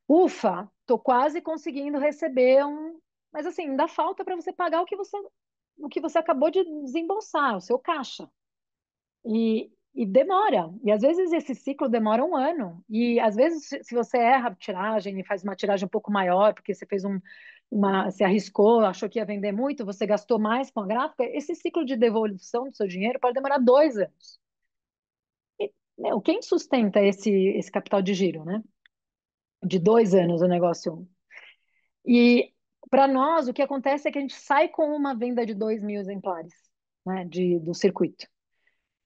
Speaker 2: ufa, tô quase conseguindo receber um. Mas assim, ainda falta para você pagar o que você acabou de desembolsar, o seu caixa. E demora. E às vezes esse ciclo demora um ano. E às vezes, se você erra a tiragem e faz uma tiragem um pouco maior, porque você fez se arriscou, achou que ia vender muito, você gastou mais com a gráfica, esse ciclo de devolução do seu dinheiro pode demorar 2 anos. E, meu, quem sustenta esse capital de giro, né? De 2 anos o negócio. E para nós, o que acontece é que a gente sai com uma venda de 2.000 exemplares, né, do circuito.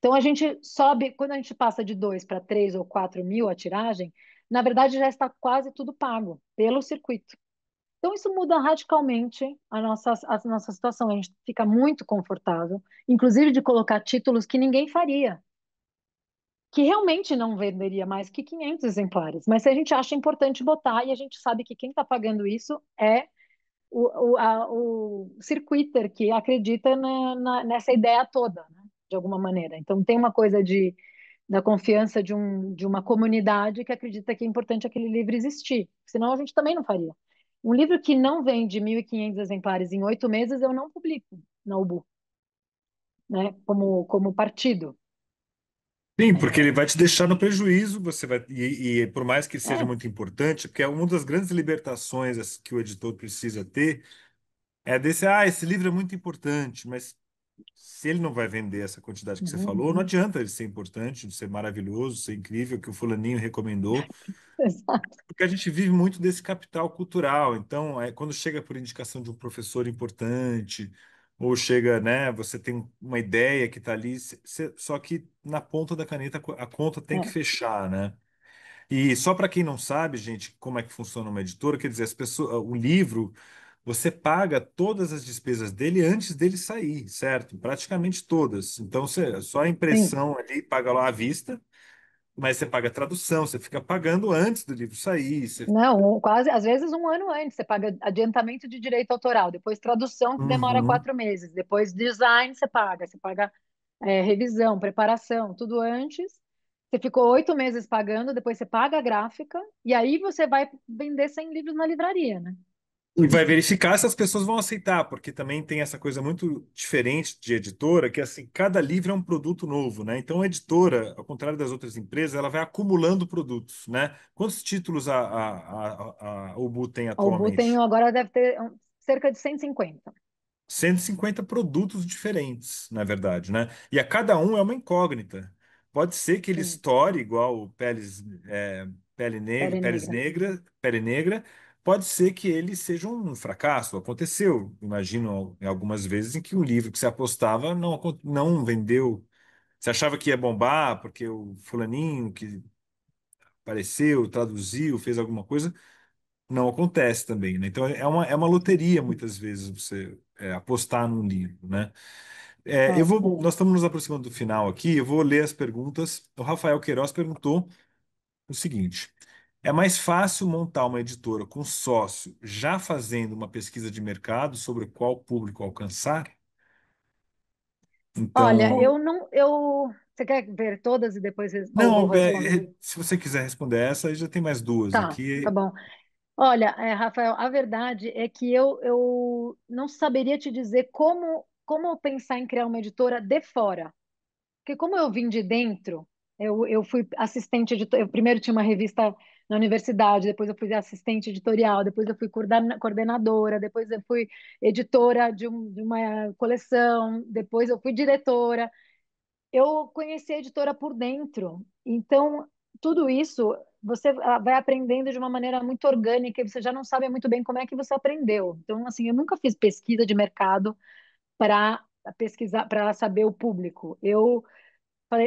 Speaker 2: Então a gente sobe, quando a gente passa de 2 para 3 ou 4.000 a tiragem, na verdade já está quase tudo pago pelo circuito. Então isso muda radicalmente a nossa situação. A gente fica muito confortável, inclusive de colocar títulos que ninguém faria, que realmente não venderia mais que 500 exemplares. Mas se a gente acha importante botar, e a gente sabe que quem está pagando isso é o circuiter que acredita nessa ideia toda, né, de alguma maneira. Então, tem uma coisa da confiança de uma comunidade que acredita que é importante aquele livro existir. Senão, a gente também não faria. Um livro que não vende 1.500 exemplares em 8 meses, eu não publico na Ubu, né, como partido.
Speaker 1: Sim, porque ele vai te deixar no prejuízo, você vai e por mais que seja
Speaker 2: É,
Speaker 1: muito importante, porque é uma das grandes libertações que o editor precisa ter é desse, esse livro é muito importante, mas se ele não vai vender essa quantidade que você falou, não
Speaker 2: uhum,
Speaker 1: adianta ele ser importante, ser maravilhoso, ser incrível, que o fulaninho recomendou,
Speaker 2: exato.
Speaker 1: porque a gente vive muito desse capital cultural. Então, quando chega por indicação de um professor importante, ou chega, né, você tem uma ideia que está ali, só que na ponta da caneta a conta tem que
Speaker 2: É,
Speaker 1: fechar, né? E só para quem não sabe, gente, como é que funciona uma editora, quer dizer, o livro, você paga todas as despesas dele antes dele sair, certo? Praticamente todas. Então, só a
Speaker 2: sim.
Speaker 1: impressão ali paga lá à vista, mas você paga a tradução, você fica pagando antes do livro sair.
Speaker 2: Não, quase, às vezes um ano antes, você paga adiantamento de direito autoral, depois tradução que demora
Speaker 1: Uhum.
Speaker 2: 4 meses, depois design você paga revisão, preparação, tudo antes. Você ficou 8 meses pagando, depois você paga a gráfica, e aí você vai vender 100 livros na livraria, né?
Speaker 1: E vai verificar se as pessoas vão aceitar, porque também tem essa coisa muito diferente de editora, que assim, cada livro é um produto novo, né? Então a editora, ao contrário das outras empresas, ela vai acumulando produtos, né? Quantos títulos a Ubu tem
Speaker 2: O Butem
Speaker 1: atualmente?
Speaker 2: agora deve ter cerca de 150.
Speaker 1: 150 produtos diferentes, na verdade, né? E a cada um é uma incógnita. Pode ser que ele
Speaker 2: Sim,
Speaker 1: estoure igual o
Speaker 2: pele
Speaker 1: Peles
Speaker 2: negra.
Speaker 1: Negra, Pele Negra. Pode ser que ele seja um fracasso. Aconteceu, imagino, em algumas vezes em que um livro que você apostava não vendeu. Você achava que ia bombar porque o fulaninho que apareceu, traduziu, fez alguma coisa, não acontece também, né? Então é uma loteria muitas vezes você apostar num livro, né?
Speaker 2: É.
Speaker 1: Nós estamos nos aproximando do final aqui, eu vou ler as perguntas. O Rafael Queiroz perguntou o seguinte: é mais fácil montar uma editora com sócio já fazendo uma pesquisa de mercado sobre qual público alcançar?
Speaker 2: Olha,
Speaker 1: Então,
Speaker 2: eu não, eu, você quer ver todas e depois ou
Speaker 1: não,
Speaker 2: respondo?
Speaker 1: se você quiser responder essa, aí já tem mais duas
Speaker 2: Tá
Speaker 1: aqui.
Speaker 2: bom. Olha, Rafael, a verdade é que eu não saberia te dizer como pensar em criar uma editora de fora. Porque como eu vim de dentro, eu fui assistente editor, eu primeiro tinha uma revista na universidade, depois eu fui assistente editorial, depois eu fui coordenadora, depois eu fui editora de uma coleção, depois eu fui diretora. Eu conheci a editora por dentro. Então, tudo isso você vai aprendendo de uma maneira muito orgânica e você já não sabe muito bem como é que você aprendeu. Então, assim, eu nunca fiz pesquisa de mercado para pesquisar, para saber o público. Eu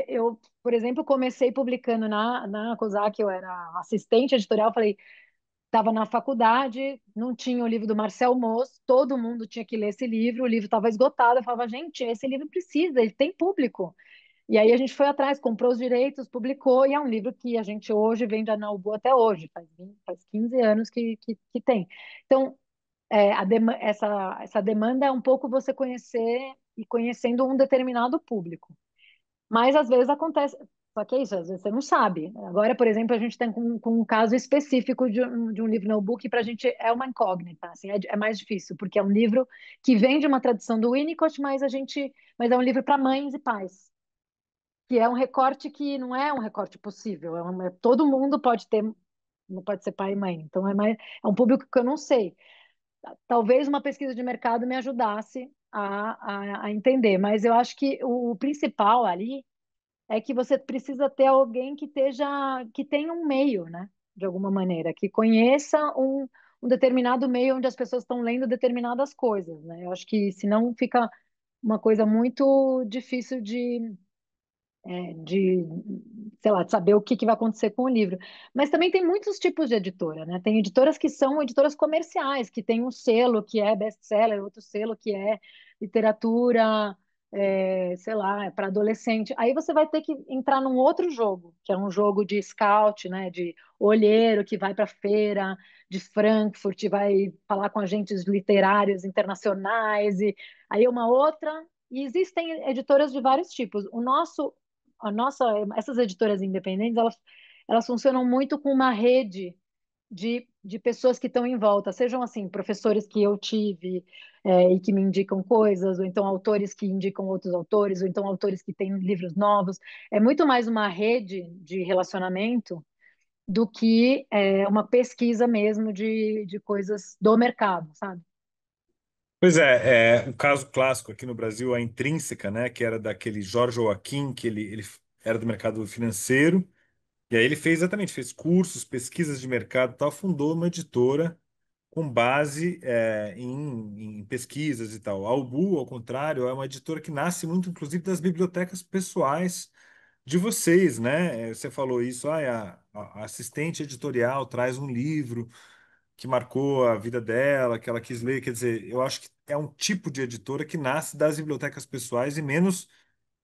Speaker 2: Eu, por exemplo, comecei publicando na COSAC, eu era assistente editorial, falei, estava na faculdade, não tinha o livro do Marcel Mauss, todo mundo tinha que ler esse livro, o livro estava esgotado, eu falava, gente, esse livro precisa, ele tem público. E aí a gente foi atrás, comprou os direitos, publicou, e é um livro que a gente hoje vende na Ubu até hoje, faz 15 anos que tem. Então, essa demanda é um pouco você conhecer e conhecendo um determinado público. Mas às vezes acontece, só que é isso, às vezes você não sabe. Agora, por exemplo, a gente tem com um caso específico de um livro no book para a gente é uma incógnita, assim, é mais difícil, porque é um livro que vem de uma tradição do Winnicott, mas é um livro para mães e pais, que é um recorte que não é um recorte possível, todo mundo pode ter, não pode ser pai e mãe, então é um público que eu não sei. Talvez uma pesquisa de mercado me ajudasse a entender, mas eu acho que o principal ali é que você precisa ter alguém que tenha um meio, né? De alguma maneira, que conheça um determinado meio onde as pessoas estão lendo determinadas coisas, né? Eu acho que senão fica uma coisa muito difícil de, sei lá, de saber o que vai acontecer com o livro. Mas também tem muitos tipos de editora, né? Tem editoras que são editoras comerciais, que tem um selo que é best-seller, outro selo que é literatura, sei lá, para adolescente. Aí você vai ter que entrar num outro jogo, que é um jogo de scout, né? De olheiro que vai para a feira de Frankfurt, e vai falar com agentes literários internacionais, e aí uma outra. E existem editoras de vários tipos. Essas editoras independentes, elas funcionam muito com uma rede de pessoas que estão em volta, sejam assim, professores que eu tive e que me indicam coisas, ou então autores que indicam outros autores, ou então autores que têm livros novos. É muito mais uma rede de relacionamento do que uma pesquisa mesmo de coisas do mercado, sabe?
Speaker 1: Pois é, o caso clássico aqui no Brasil, a Intrínseca, né, que era daquele Jorge Joaquim, que ele era do mercado financeiro, e aí ele fez exatamente, fez cursos, pesquisas de mercado e tal, fundou uma editora com base em pesquisas e tal. A Ubu, ao contrário, é uma editora que nasce muito, inclusive, das bibliotecas pessoais de vocês, né? Você falou isso, a assistente editorial traz um livro que marcou a vida dela, que ela quis ler. Quer dizer, eu acho que é um tipo de editora que nasce das bibliotecas pessoais e menos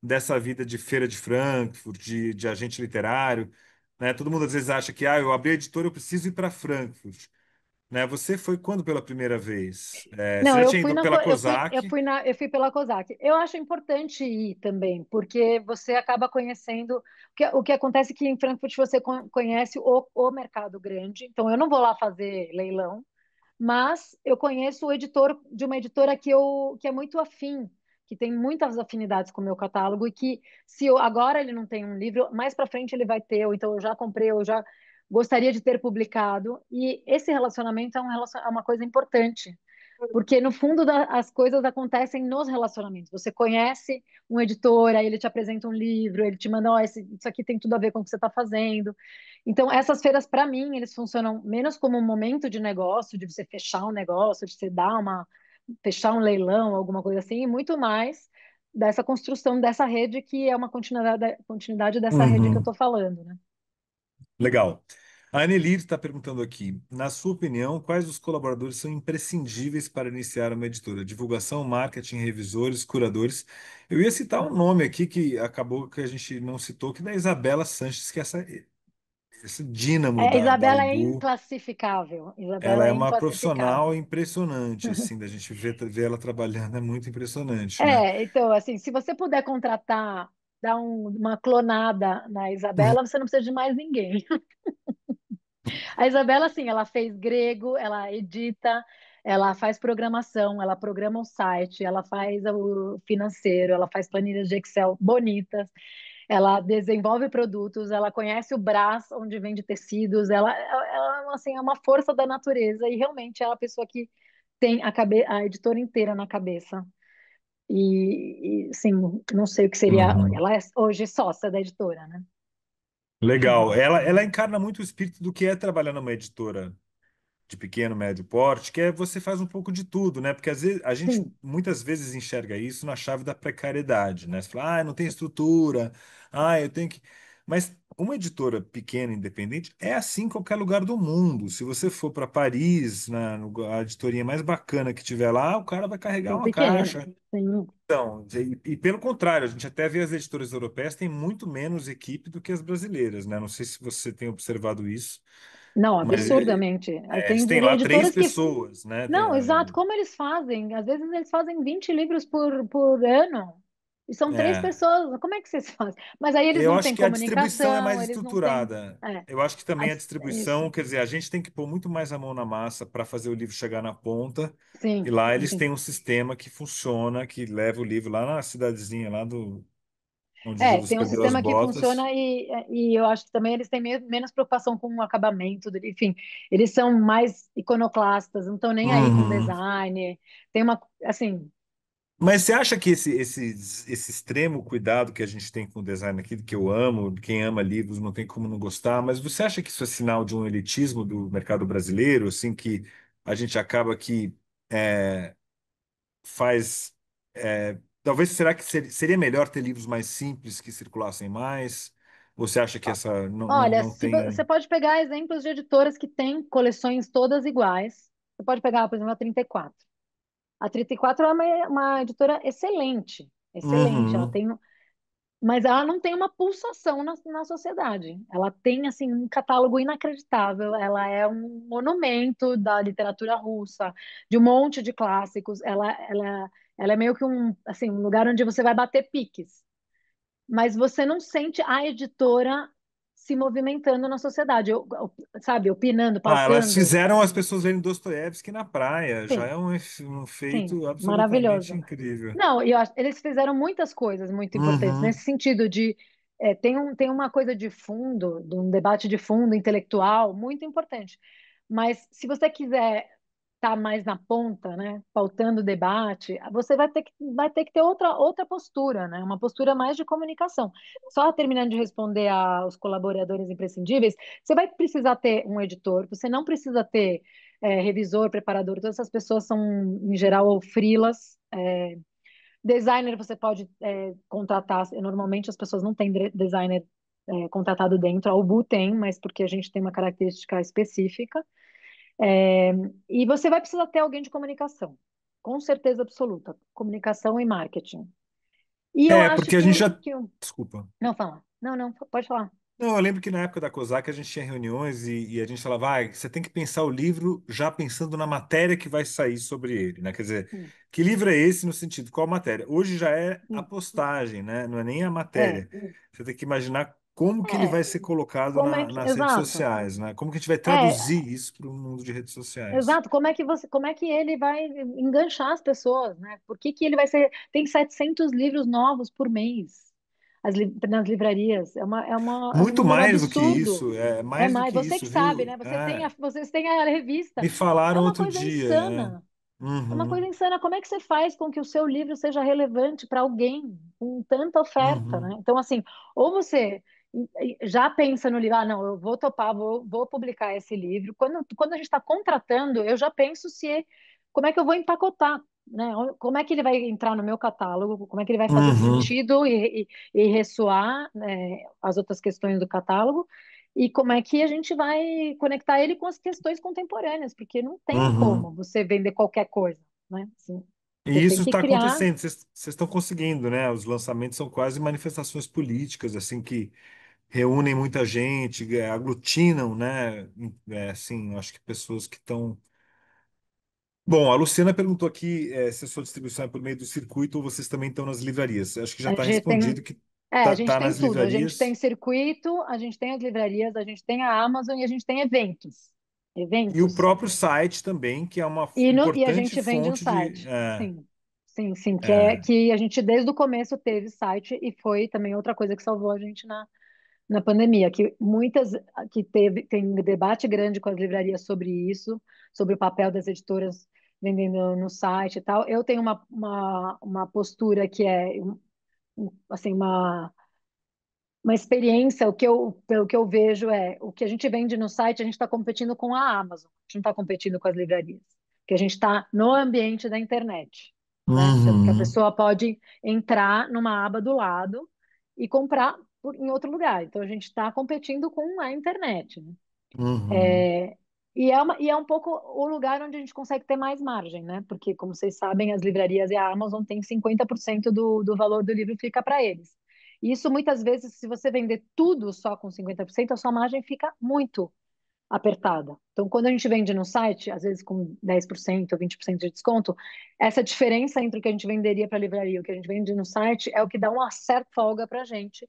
Speaker 1: dessa vida de feira de Frankfurt, de agente literário, né? Todo mundo às vezes acha que, eu abri a editora, eu preciso ir para Frankfurt, né? Você foi quando pela primeira vez? Você
Speaker 2: Não,
Speaker 1: já tinha ido pela COSAC?
Speaker 2: eu fui pela COSAC. Eu acho importante ir também, porque você acaba conhecendo o que acontece é que em Frankfurt você conhece o mercado grande. Então eu não vou lá fazer leilão, mas eu conheço o editor de uma editora que é muito afim, que tem muitas afinidades com o meu catálogo e que se agora ele não tem um livro, mais para frente ele vai ter, ou então eu já comprei, eu já gostaria de ter publicado. E esse relacionamento é uma coisa importante porque, no fundo, as coisas acontecem nos relacionamentos. Você conhece um editor, aí ele te apresenta um livro, ele te manda, isso aqui tem tudo a ver com o que você está fazendo. Então, essas feiras, para mim, eles funcionam menos como um momento de negócio, de você fechar um negócio, de você fechar um leilão, alguma coisa assim, e muito mais dessa construção dessa rede que é uma continuidade dessa rede que eu
Speaker 1: Uhum.
Speaker 2: estou falando, né?
Speaker 1: Legal. A Annelise está perguntando aqui, na sua opinião, quais os colaboradores são imprescindíveis para iniciar uma editora? Divulgação, marketing, revisores, curadores. Eu ia citar um nome aqui que acabou que a gente não citou, que é da Isabela Sanches, que é esse dínamo da
Speaker 2: Isabela é
Speaker 1: Ubu.
Speaker 2: inclassificável.
Speaker 1: Ela
Speaker 2: Isabela
Speaker 1: é
Speaker 2: é
Speaker 1: uma profissional
Speaker 2: inclassificável.
Speaker 1: impressionante, assim, da gente ver ela trabalhando, é muito impressionante, né?
Speaker 2: Então, assim, se você puder contratar, dar uma clonada na Isabela, você não precisa de mais ninguém. A Isabela, assim, ela fez grego, ela edita, ela faz programação, ela programa o site, ela faz o financeiro, ela faz planilhas de Excel bonitas, ela desenvolve produtos, ela conhece o Brás, onde vende tecidos, ela assim, é uma força da natureza e realmente é a pessoa que tem a editora inteira na cabeça. Sim, não sei o que seria.
Speaker 1: Uhum.
Speaker 2: Ela é hoje sócia da editora, né?
Speaker 1: Legal. Ela encarna muito o espírito do que é trabalhar numa editora, de pequeno, médio porte, que é você faz um pouco de tudo, né? Porque às vezes, a gente
Speaker 2: Sim,
Speaker 1: muitas vezes enxerga isso na chave da precariedade, né? Você fala, não tem estrutura, eu tenho que. Mas uma editora pequena, independente, é assim em qualquer lugar do mundo. Se você for para Paris, a editoria mais bacana que tiver lá, o cara vai carregar
Speaker 2: são
Speaker 1: uma
Speaker 2: pequenas.
Speaker 1: caixa.
Speaker 2: Sim.
Speaker 1: Então, e pelo contrário, a gente até vê as editoras europeias têm muito menos equipe do que as brasileiras, né? Não sei se você tem observado isso,
Speaker 2: Não,
Speaker 1: mas
Speaker 2: absurdamente.
Speaker 1: eles
Speaker 2: Tem
Speaker 1: têm lá três
Speaker 2: editoras que.
Speaker 1: pessoas, né?
Speaker 2: Não, exato. Como eles fazem? Às vezes eles fazem 20 livros por ano. E são três
Speaker 1: É,
Speaker 2: pessoas. Como é que vocês fazem? Mas aí eles
Speaker 1: eu
Speaker 2: não
Speaker 1: acho
Speaker 2: têm
Speaker 1: que a distribuição é
Speaker 2: comunicação,
Speaker 1: mais
Speaker 2: eles não têm.
Speaker 1: estruturada.
Speaker 2: É,
Speaker 1: Eu acho que também a
Speaker 2: isso.
Speaker 1: distribuição, quer dizer, a gente tem que pôr muito mais a mão na massa para fazer o livro chegar na ponta. E
Speaker 2: Sim,
Speaker 1: lá eles
Speaker 2: sim.
Speaker 1: têm um sistema que funciona, que leva o livro lá na cidadezinha, lá do onde o
Speaker 2: É,
Speaker 1: Judas
Speaker 2: tem um
Speaker 1: perdeu as
Speaker 2: sistema que
Speaker 1: botas.
Speaker 2: funciona e eu acho que também eles têm menos preocupação com o acabamento, enfim, eles são mais iconoclastas, não estão nem aí com
Speaker 1: Uhum.
Speaker 2: design. Tem uma, assim,
Speaker 1: Mas você acha que esse extremo cuidado que a gente tem com o design aqui, que eu amo, quem ama livros não tem como não gostar, mas você acha que isso é sinal de um elitismo do mercado brasileiro, assim, que a gente acaba que é, faz. Talvez será que seria melhor ter livros mais simples que circulassem mais? Ou você acha que essa
Speaker 2: olha,
Speaker 1: não
Speaker 2: se você
Speaker 1: tem.
Speaker 2: pode pegar exemplos de editoras que têm coleções todas iguais. Você pode pegar, por exemplo, a 34. A 34 é uma editora excelente, excelente. Ela
Speaker 1: Uhum.
Speaker 2: tem, mas ela não tem uma pulsação na sociedade. Ela tem assim um catálogo inacreditável. Ela é um monumento da literatura russa, de um monte de clássicos. Ela é meio que um lugar onde você vai bater piques, mas você não sente a editora se movimentando na sociedade, sabe, opinando,
Speaker 1: Elas
Speaker 2: pautando.
Speaker 1: fizeram as pessoas verem Dostoiévski na praia, já
Speaker 2: Sim,
Speaker 1: é um
Speaker 2: sim,
Speaker 1: feito absolutamente
Speaker 2: maravilhoso.
Speaker 1: incrível.
Speaker 2: Não, eles fizeram muitas coisas muito importantes
Speaker 1: Uhum.
Speaker 2: nesse sentido de tem uma coisa de fundo, de um debate de fundo intelectual muito importante. Mas se você quiser estar mais na ponta, né, pautando o debate, você vai ter que ter outra postura, né, uma postura mais de comunicação. Só terminando de responder aos colaboradores imprescindíveis, você vai precisar ter um editor, você não precisa ter revisor, preparador, todas essas pessoas são, em geral, ou freelas. Designer você pode contratar, normalmente as pessoas não têm designer contratado dentro, a Ubu tem, mas porque a gente tem uma característica específica. É, e você vai precisar ter alguém de comunicação, com certeza absoluta, comunicação e marketing. E eu acho
Speaker 1: Porque a gente já.
Speaker 2: que
Speaker 1: Desculpa.
Speaker 2: não fala, não, pode falar.
Speaker 1: Não, eu lembro que na época da COSAC a gente tinha reuniões e a gente falava, você tem que pensar o livro já pensando na matéria que vai sair sobre ele, né? Quer dizer,
Speaker 2: Hum,
Speaker 1: que livro é esse no sentido, qual matéria? Hoje já é a
Speaker 2: hum,
Speaker 1: postagem, né? Não é nem a
Speaker 2: É,
Speaker 1: matéria. Você tem que imaginar como que ele
Speaker 2: é,
Speaker 1: vai ser colocado
Speaker 2: como é que,
Speaker 1: nas redes
Speaker 2: exato.
Speaker 1: sociais, né? Como que a gente vai
Speaker 2: É,
Speaker 1: traduzir isso para o mundo de redes sociais.
Speaker 2: exato, como é que ele vai enganchar as pessoas, né? Por que que ele vai ser, tem 700 livros novos por mês nas livrarias,
Speaker 1: Muito
Speaker 2: um número
Speaker 1: mais do que
Speaker 2: absurdo.
Speaker 1: isso, é
Speaker 2: É
Speaker 1: mais do
Speaker 2: mais,
Speaker 1: que
Speaker 2: você
Speaker 1: isso,
Speaker 2: que sabe,
Speaker 1: viu?
Speaker 2: né? Vocês têm a revista.
Speaker 1: Me
Speaker 2: É
Speaker 1: falaram
Speaker 2: uma
Speaker 1: outro
Speaker 2: coisa
Speaker 1: dia,
Speaker 2: insana. É uma coisa
Speaker 1: Uhum,
Speaker 2: insana. Como é que você faz com que o seu livro seja relevante para alguém com tanta oferta, né?
Speaker 1: uhum,
Speaker 2: Então, assim, ou você já pensa no livro, não, eu vou topar, vou publicar esse livro. Quando a gente está contratando, eu já penso se como é que eu vou empacotar, né? Como é que ele vai entrar no meu catálogo, como é que ele vai fazer
Speaker 1: uhum,
Speaker 2: sentido e ressoar, né, as outras questões do catálogo. E como é que a gente vai conectar ele com as questões contemporâneas, porque não tem
Speaker 1: uhum.
Speaker 2: como você vender qualquer coisa, né? Assim, você
Speaker 1: E
Speaker 2: tem
Speaker 1: isso
Speaker 2: que
Speaker 1: está
Speaker 2: criar.
Speaker 1: acontecendo, vocês estão conseguindo, né? Os lançamentos são quase manifestações políticas, assim, que reúnem muita gente, aglutinam, né? Assim, acho que pessoas que estão. Bom, a Luciana perguntou aqui se a sua distribuição é por meio do circuito ou vocês também estão nas livrarias. Acho que já
Speaker 2: A
Speaker 1: está
Speaker 2: gente tem,
Speaker 1: respondido que
Speaker 2: a gente
Speaker 1: tá
Speaker 2: tem
Speaker 1: nas
Speaker 2: tudo. A gente tem
Speaker 1: livrarias.
Speaker 2: circuito, a gente tem as livrarias, a gente tem a Amazon e a gente tem eventos.
Speaker 1: E o
Speaker 2: Eventos.
Speaker 1: próprio site também, que é uma
Speaker 2: E a
Speaker 1: importante
Speaker 2: gente vende no
Speaker 1: fonte de.
Speaker 2: site. Sim, sim,
Speaker 1: É.
Speaker 2: que a gente desde o começo teve site e foi também outra coisa que salvou a gente na pandemia, que tem um debate grande com as livrarias sobre isso, sobre o papel das editoras vendendo no site e tal. Eu tenho uma postura que é assim uma experiência, pelo que eu vejo o que a gente vende no site, a gente está competindo com a Amazon, a gente não está competindo com as livrarias, que a gente está no ambiente da internet, né? Então, que a
Speaker 1: Uhum,
Speaker 2: pessoa pode entrar numa aba do lado e comprar em outro lugar. Então, a gente está competindo com a internet, né?
Speaker 1: uhum,
Speaker 2: É, e é um pouco o lugar onde a gente consegue ter mais margem, né? Porque, como vocês sabem, as livrarias e a Amazon têm 50% do valor do livro fica para eles. E isso, muitas vezes, se você vender tudo só com 50%, a sua margem fica muito apertada. Então, quando a gente vende no site, às vezes com 10% ou 20% de desconto, essa diferença entre o que a gente venderia para a livraria e o que a gente vende no site é o que dá uma certa folga para a gente.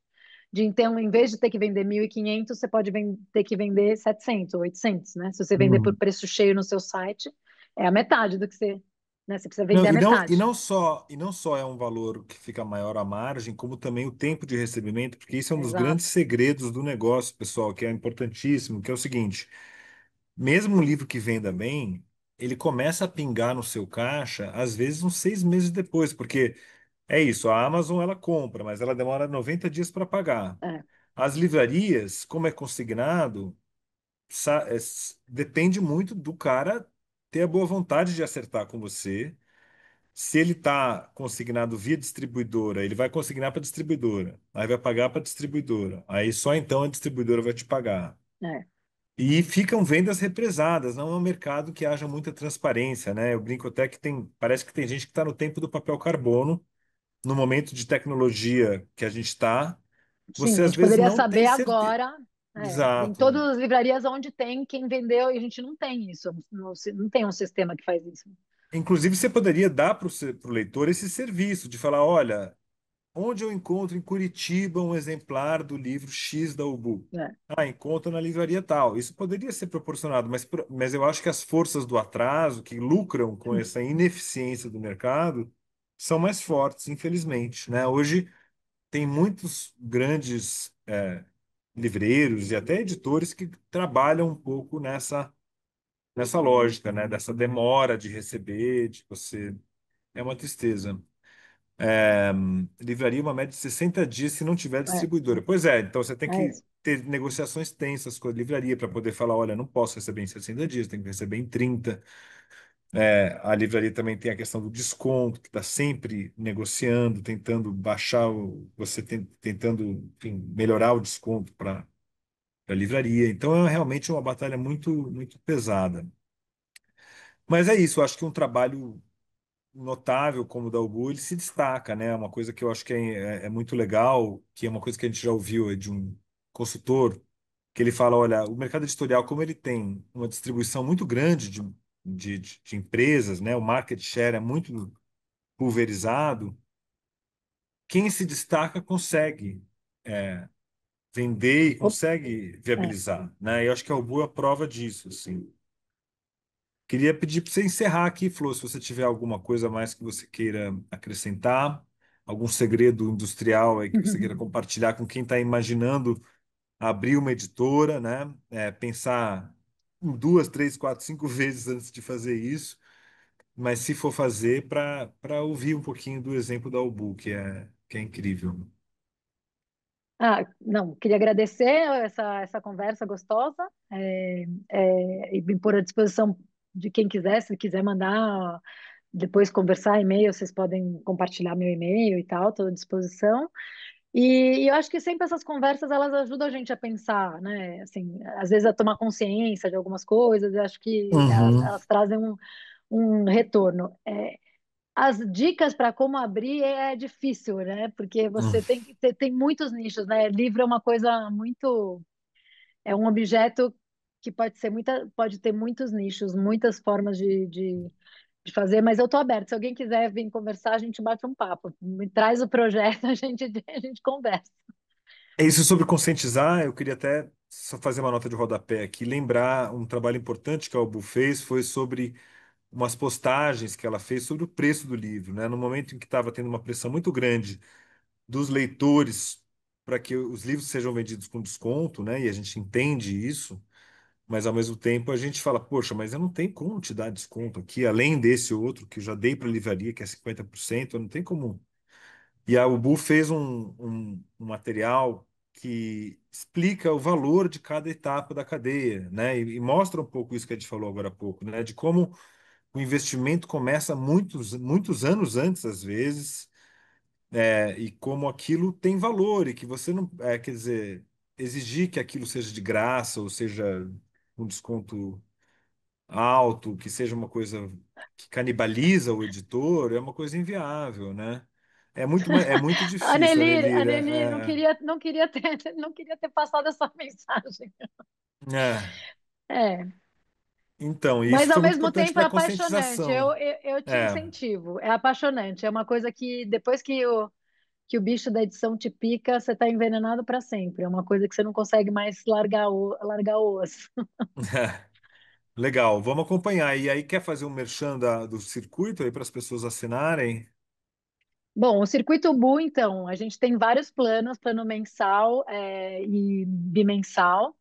Speaker 2: De então, em vez de ter que vender 1.500, você pode ter que vender 700 ou 800, né? Se você vender por
Speaker 1: uhum.
Speaker 2: preço cheio no seu site, é a metade do que você, né? Você precisa
Speaker 1: Não,
Speaker 2: vender a metade.
Speaker 1: e não só é um valor que fica maior à margem, como também o tempo de recebimento, porque isso é um dos grandes
Speaker 2: Exato.
Speaker 1: segredos do negócio, pessoal, que é importantíssimo, que é o seguinte: mesmo um livro que venda bem, ele começa a pingar no seu caixa, às vezes uns 6 meses depois, porque é isso, a Amazon ela compra, mas ela demora 90 dias para pagar.
Speaker 2: É,
Speaker 1: As livrarias, como é consignado, depende muito do cara ter a boa vontade de acertar com você. Se ele está consignado via distribuidora, ele vai consignar para a distribuidora, aí vai pagar para a distribuidora, aí só então a distribuidora vai te pagar.
Speaker 2: é.
Speaker 1: E ficam vendas represadas, não é um mercado que haja muita transparência, né? Eu brinco até que tem, parece que tem gente que está no tempo do papel carbono, no momento de tecnologia que a gente está,
Speaker 2: Sim,
Speaker 1: você
Speaker 2: a
Speaker 1: às
Speaker 2: gente
Speaker 1: vezes
Speaker 2: poderia
Speaker 1: não tem
Speaker 2: saber
Speaker 1: certeza.
Speaker 2: agora, em
Speaker 1: Exato.
Speaker 2: todas as livrarias onde tem quem vendeu, e a gente não tem isso, não tem um sistema que faz isso.
Speaker 1: Inclusive, você poderia dar para o leitor esse serviço de falar, olha, onde eu encontro em Curitiba um exemplar do livro X da Ubu?
Speaker 2: É.
Speaker 1: Ah, encontro na livraria tal. Isso poderia ser proporcionado, mas eu acho que as forças do atraso, que lucram com essa ineficiência do mercado, são mais fortes, infelizmente, né? Hoje tem muitos grandes livreiros e até editores que trabalham um pouco nessa lógica, né? Dessa demora de receber, de você. É uma tristeza. Livraria uma média de 60 dias se não tiver
Speaker 2: É,
Speaker 1: distribuidora. Pois é, então você tem
Speaker 2: é
Speaker 1: que
Speaker 2: isso.
Speaker 1: ter negociações tensas com a livraria para poder falar, olha, não posso receber em 60 dias, tem que receber em 30. A livraria também tem a questão do desconto, que está sempre negociando, tentando baixar tentando, enfim, melhorar o desconto para a livraria. Então é realmente uma batalha muito, muito pesada. Mas é isso, eu acho que um trabalho notável como o da Ubu, ele se destaca, né? Uma coisa que eu acho que é muito legal, que é uma coisa que a gente já ouviu de um consultor, que ele fala, olha, o mercado editorial, como ele tem uma distribuição muito grande de empresas, né? O market share é muito pulverizado, quem se destaca consegue vender e
Speaker 2: Op-
Speaker 1: consegue
Speaker 2: é.
Speaker 1: viabilizar, né? E eu acho que a Ubu é a prova disso, assim. Queria pedir para você encerrar aqui, Flor, se você tiver alguma coisa a mais que você queira acrescentar, algum segredo industrial aí que você queira compartilhar com quem está imaginando abrir uma editora, né? Pensar em duas, três, quatro, cinco vezes antes de fazer isso, mas se for fazer, para ouvir um pouquinho do exemplo da Ubu, que é incrível.
Speaker 2: Ah, não, queria agradecer essa conversa gostosa e me pôr à disposição de quem quiser, se quiser mandar depois conversar e-mail, vocês podem compartilhar meu e-mail e tal, estou à disposição. E eu acho que sempre essas conversas elas ajudam a gente a pensar, né? Assim, às vezes a tomar consciência de algumas coisas, eu acho que
Speaker 1: Uhum.
Speaker 2: elas trazem um retorno. As dicas para como abrir é difícil, né? Porque
Speaker 1: Uhum.
Speaker 2: você tem muitos nichos, né? Livro é uma coisa muito, é um objeto que pode ter muitos nichos, muitas formas de fazer, mas eu estou aberta. Se alguém quiser vir conversar, a gente bate um papo. Me traz o projeto, a gente conversa.
Speaker 1: É isso sobre conscientizar. Eu queria até só fazer uma nota de rodapé aqui, lembrar um trabalho importante que a Albu fez foi sobre umas postagens que ela fez sobre o preço do livro, né? No momento em que estava tendo uma pressão muito grande dos leitores para que os livros sejam vendidos com desconto, né? E a gente entende isso, mas ao mesmo tempo a gente fala, poxa, mas eu não tenho como te dar desconto aqui, além desse outro que eu já dei para a livraria, que é 50%, eu não tenho como. E a Ubu fez um material que explica o valor de cada etapa da cadeia, né? E mostra um pouco isso que a gente falou agora há pouco, né? De como o investimento começa muitos anos antes, às vezes, e como aquilo tem valor e que você não, quer dizer, exigir que aquilo seja de graça ou seja um desconto alto, que seja uma coisa que canibaliza o editor, é uma coisa inviável, né? É muito difícil, Anelira.
Speaker 2: Aneli, não queria ter, não queria ter passado essa mensagem.
Speaker 1: É.
Speaker 2: É,
Speaker 1: Então, e isso
Speaker 2: mas ao
Speaker 1: foi muito
Speaker 2: mesmo
Speaker 1: importante
Speaker 2: tempo é
Speaker 1: para a
Speaker 2: apaixonante.
Speaker 1: conscientização.
Speaker 2: Eu te
Speaker 1: É,
Speaker 2: incentivo. É apaixonante. É uma coisa que depois que o bicho da edição te pica, você está envenenado para sempre. É uma coisa que você não consegue mais largar o osso.
Speaker 1: legal. Vamos acompanhar. E aí, quer fazer um merchan do circuito aí para as pessoas assinarem?
Speaker 2: Bom, o Circuito Bu, então, a gente tem vários planos, plano mensal, e bimensal.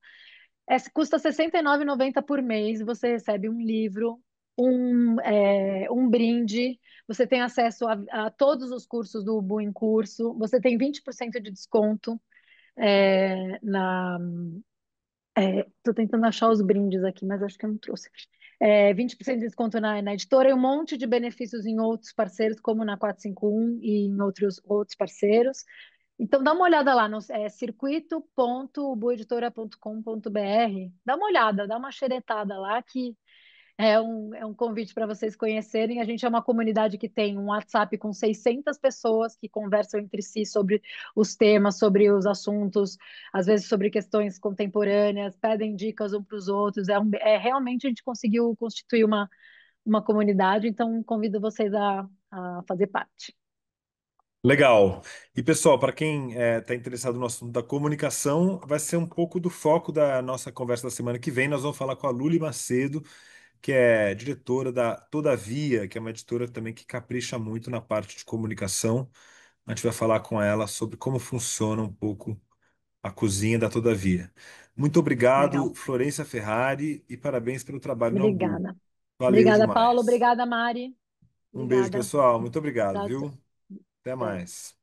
Speaker 2: Custa R$ 69,90 por mês. Você recebe um livro, um brinde. Você tem acesso a todos os cursos do Bu em curso. Você tem 20% de desconto. é, na, Estou tentando achar os brindes aqui, mas acho que eu não trouxe. 20% de desconto na editora e um monte de benefícios em outros parceiros, como na 451 e em outros parceiros. Então, dá uma olhada lá no circuito.boeditora.com.br. Dá uma olhada, dá uma xeretada lá, que é um convite para vocês conhecerem. A gente é uma comunidade que tem um WhatsApp com 600 pessoas que conversam entre si sobre os temas, sobre os assuntos, às vezes sobre questões contemporâneas, pedem dicas um para os outros. Realmente a gente conseguiu constituir uma comunidade, então convido vocês a fazer parte.
Speaker 1: Legal. E pessoal, para quem está interessado no assunto da comunicação, vai ser um pouco do foco da nossa conversa da semana que vem. Nós vamos falar com a Luli Macedo, que é diretora da Todavia, que é uma editora também que capricha muito na parte de comunicação. A gente vai falar com ela sobre como funciona um pouco a cozinha da Todavia. Muito obrigado,
Speaker 2: Legal.
Speaker 1: Florência Ferrari, e parabéns pelo trabalho na UBU.
Speaker 2: Obrigada.
Speaker 1: Valeu
Speaker 2: Obrigada, Paulo.
Speaker 1: demais.
Speaker 2: Obrigada, Mari.
Speaker 1: Um beijo,
Speaker 2: Obrigada.
Speaker 1: pessoal. Muito obrigado,
Speaker 2: Tchau,
Speaker 1: viu? Até
Speaker 2: tchau.
Speaker 1: mais.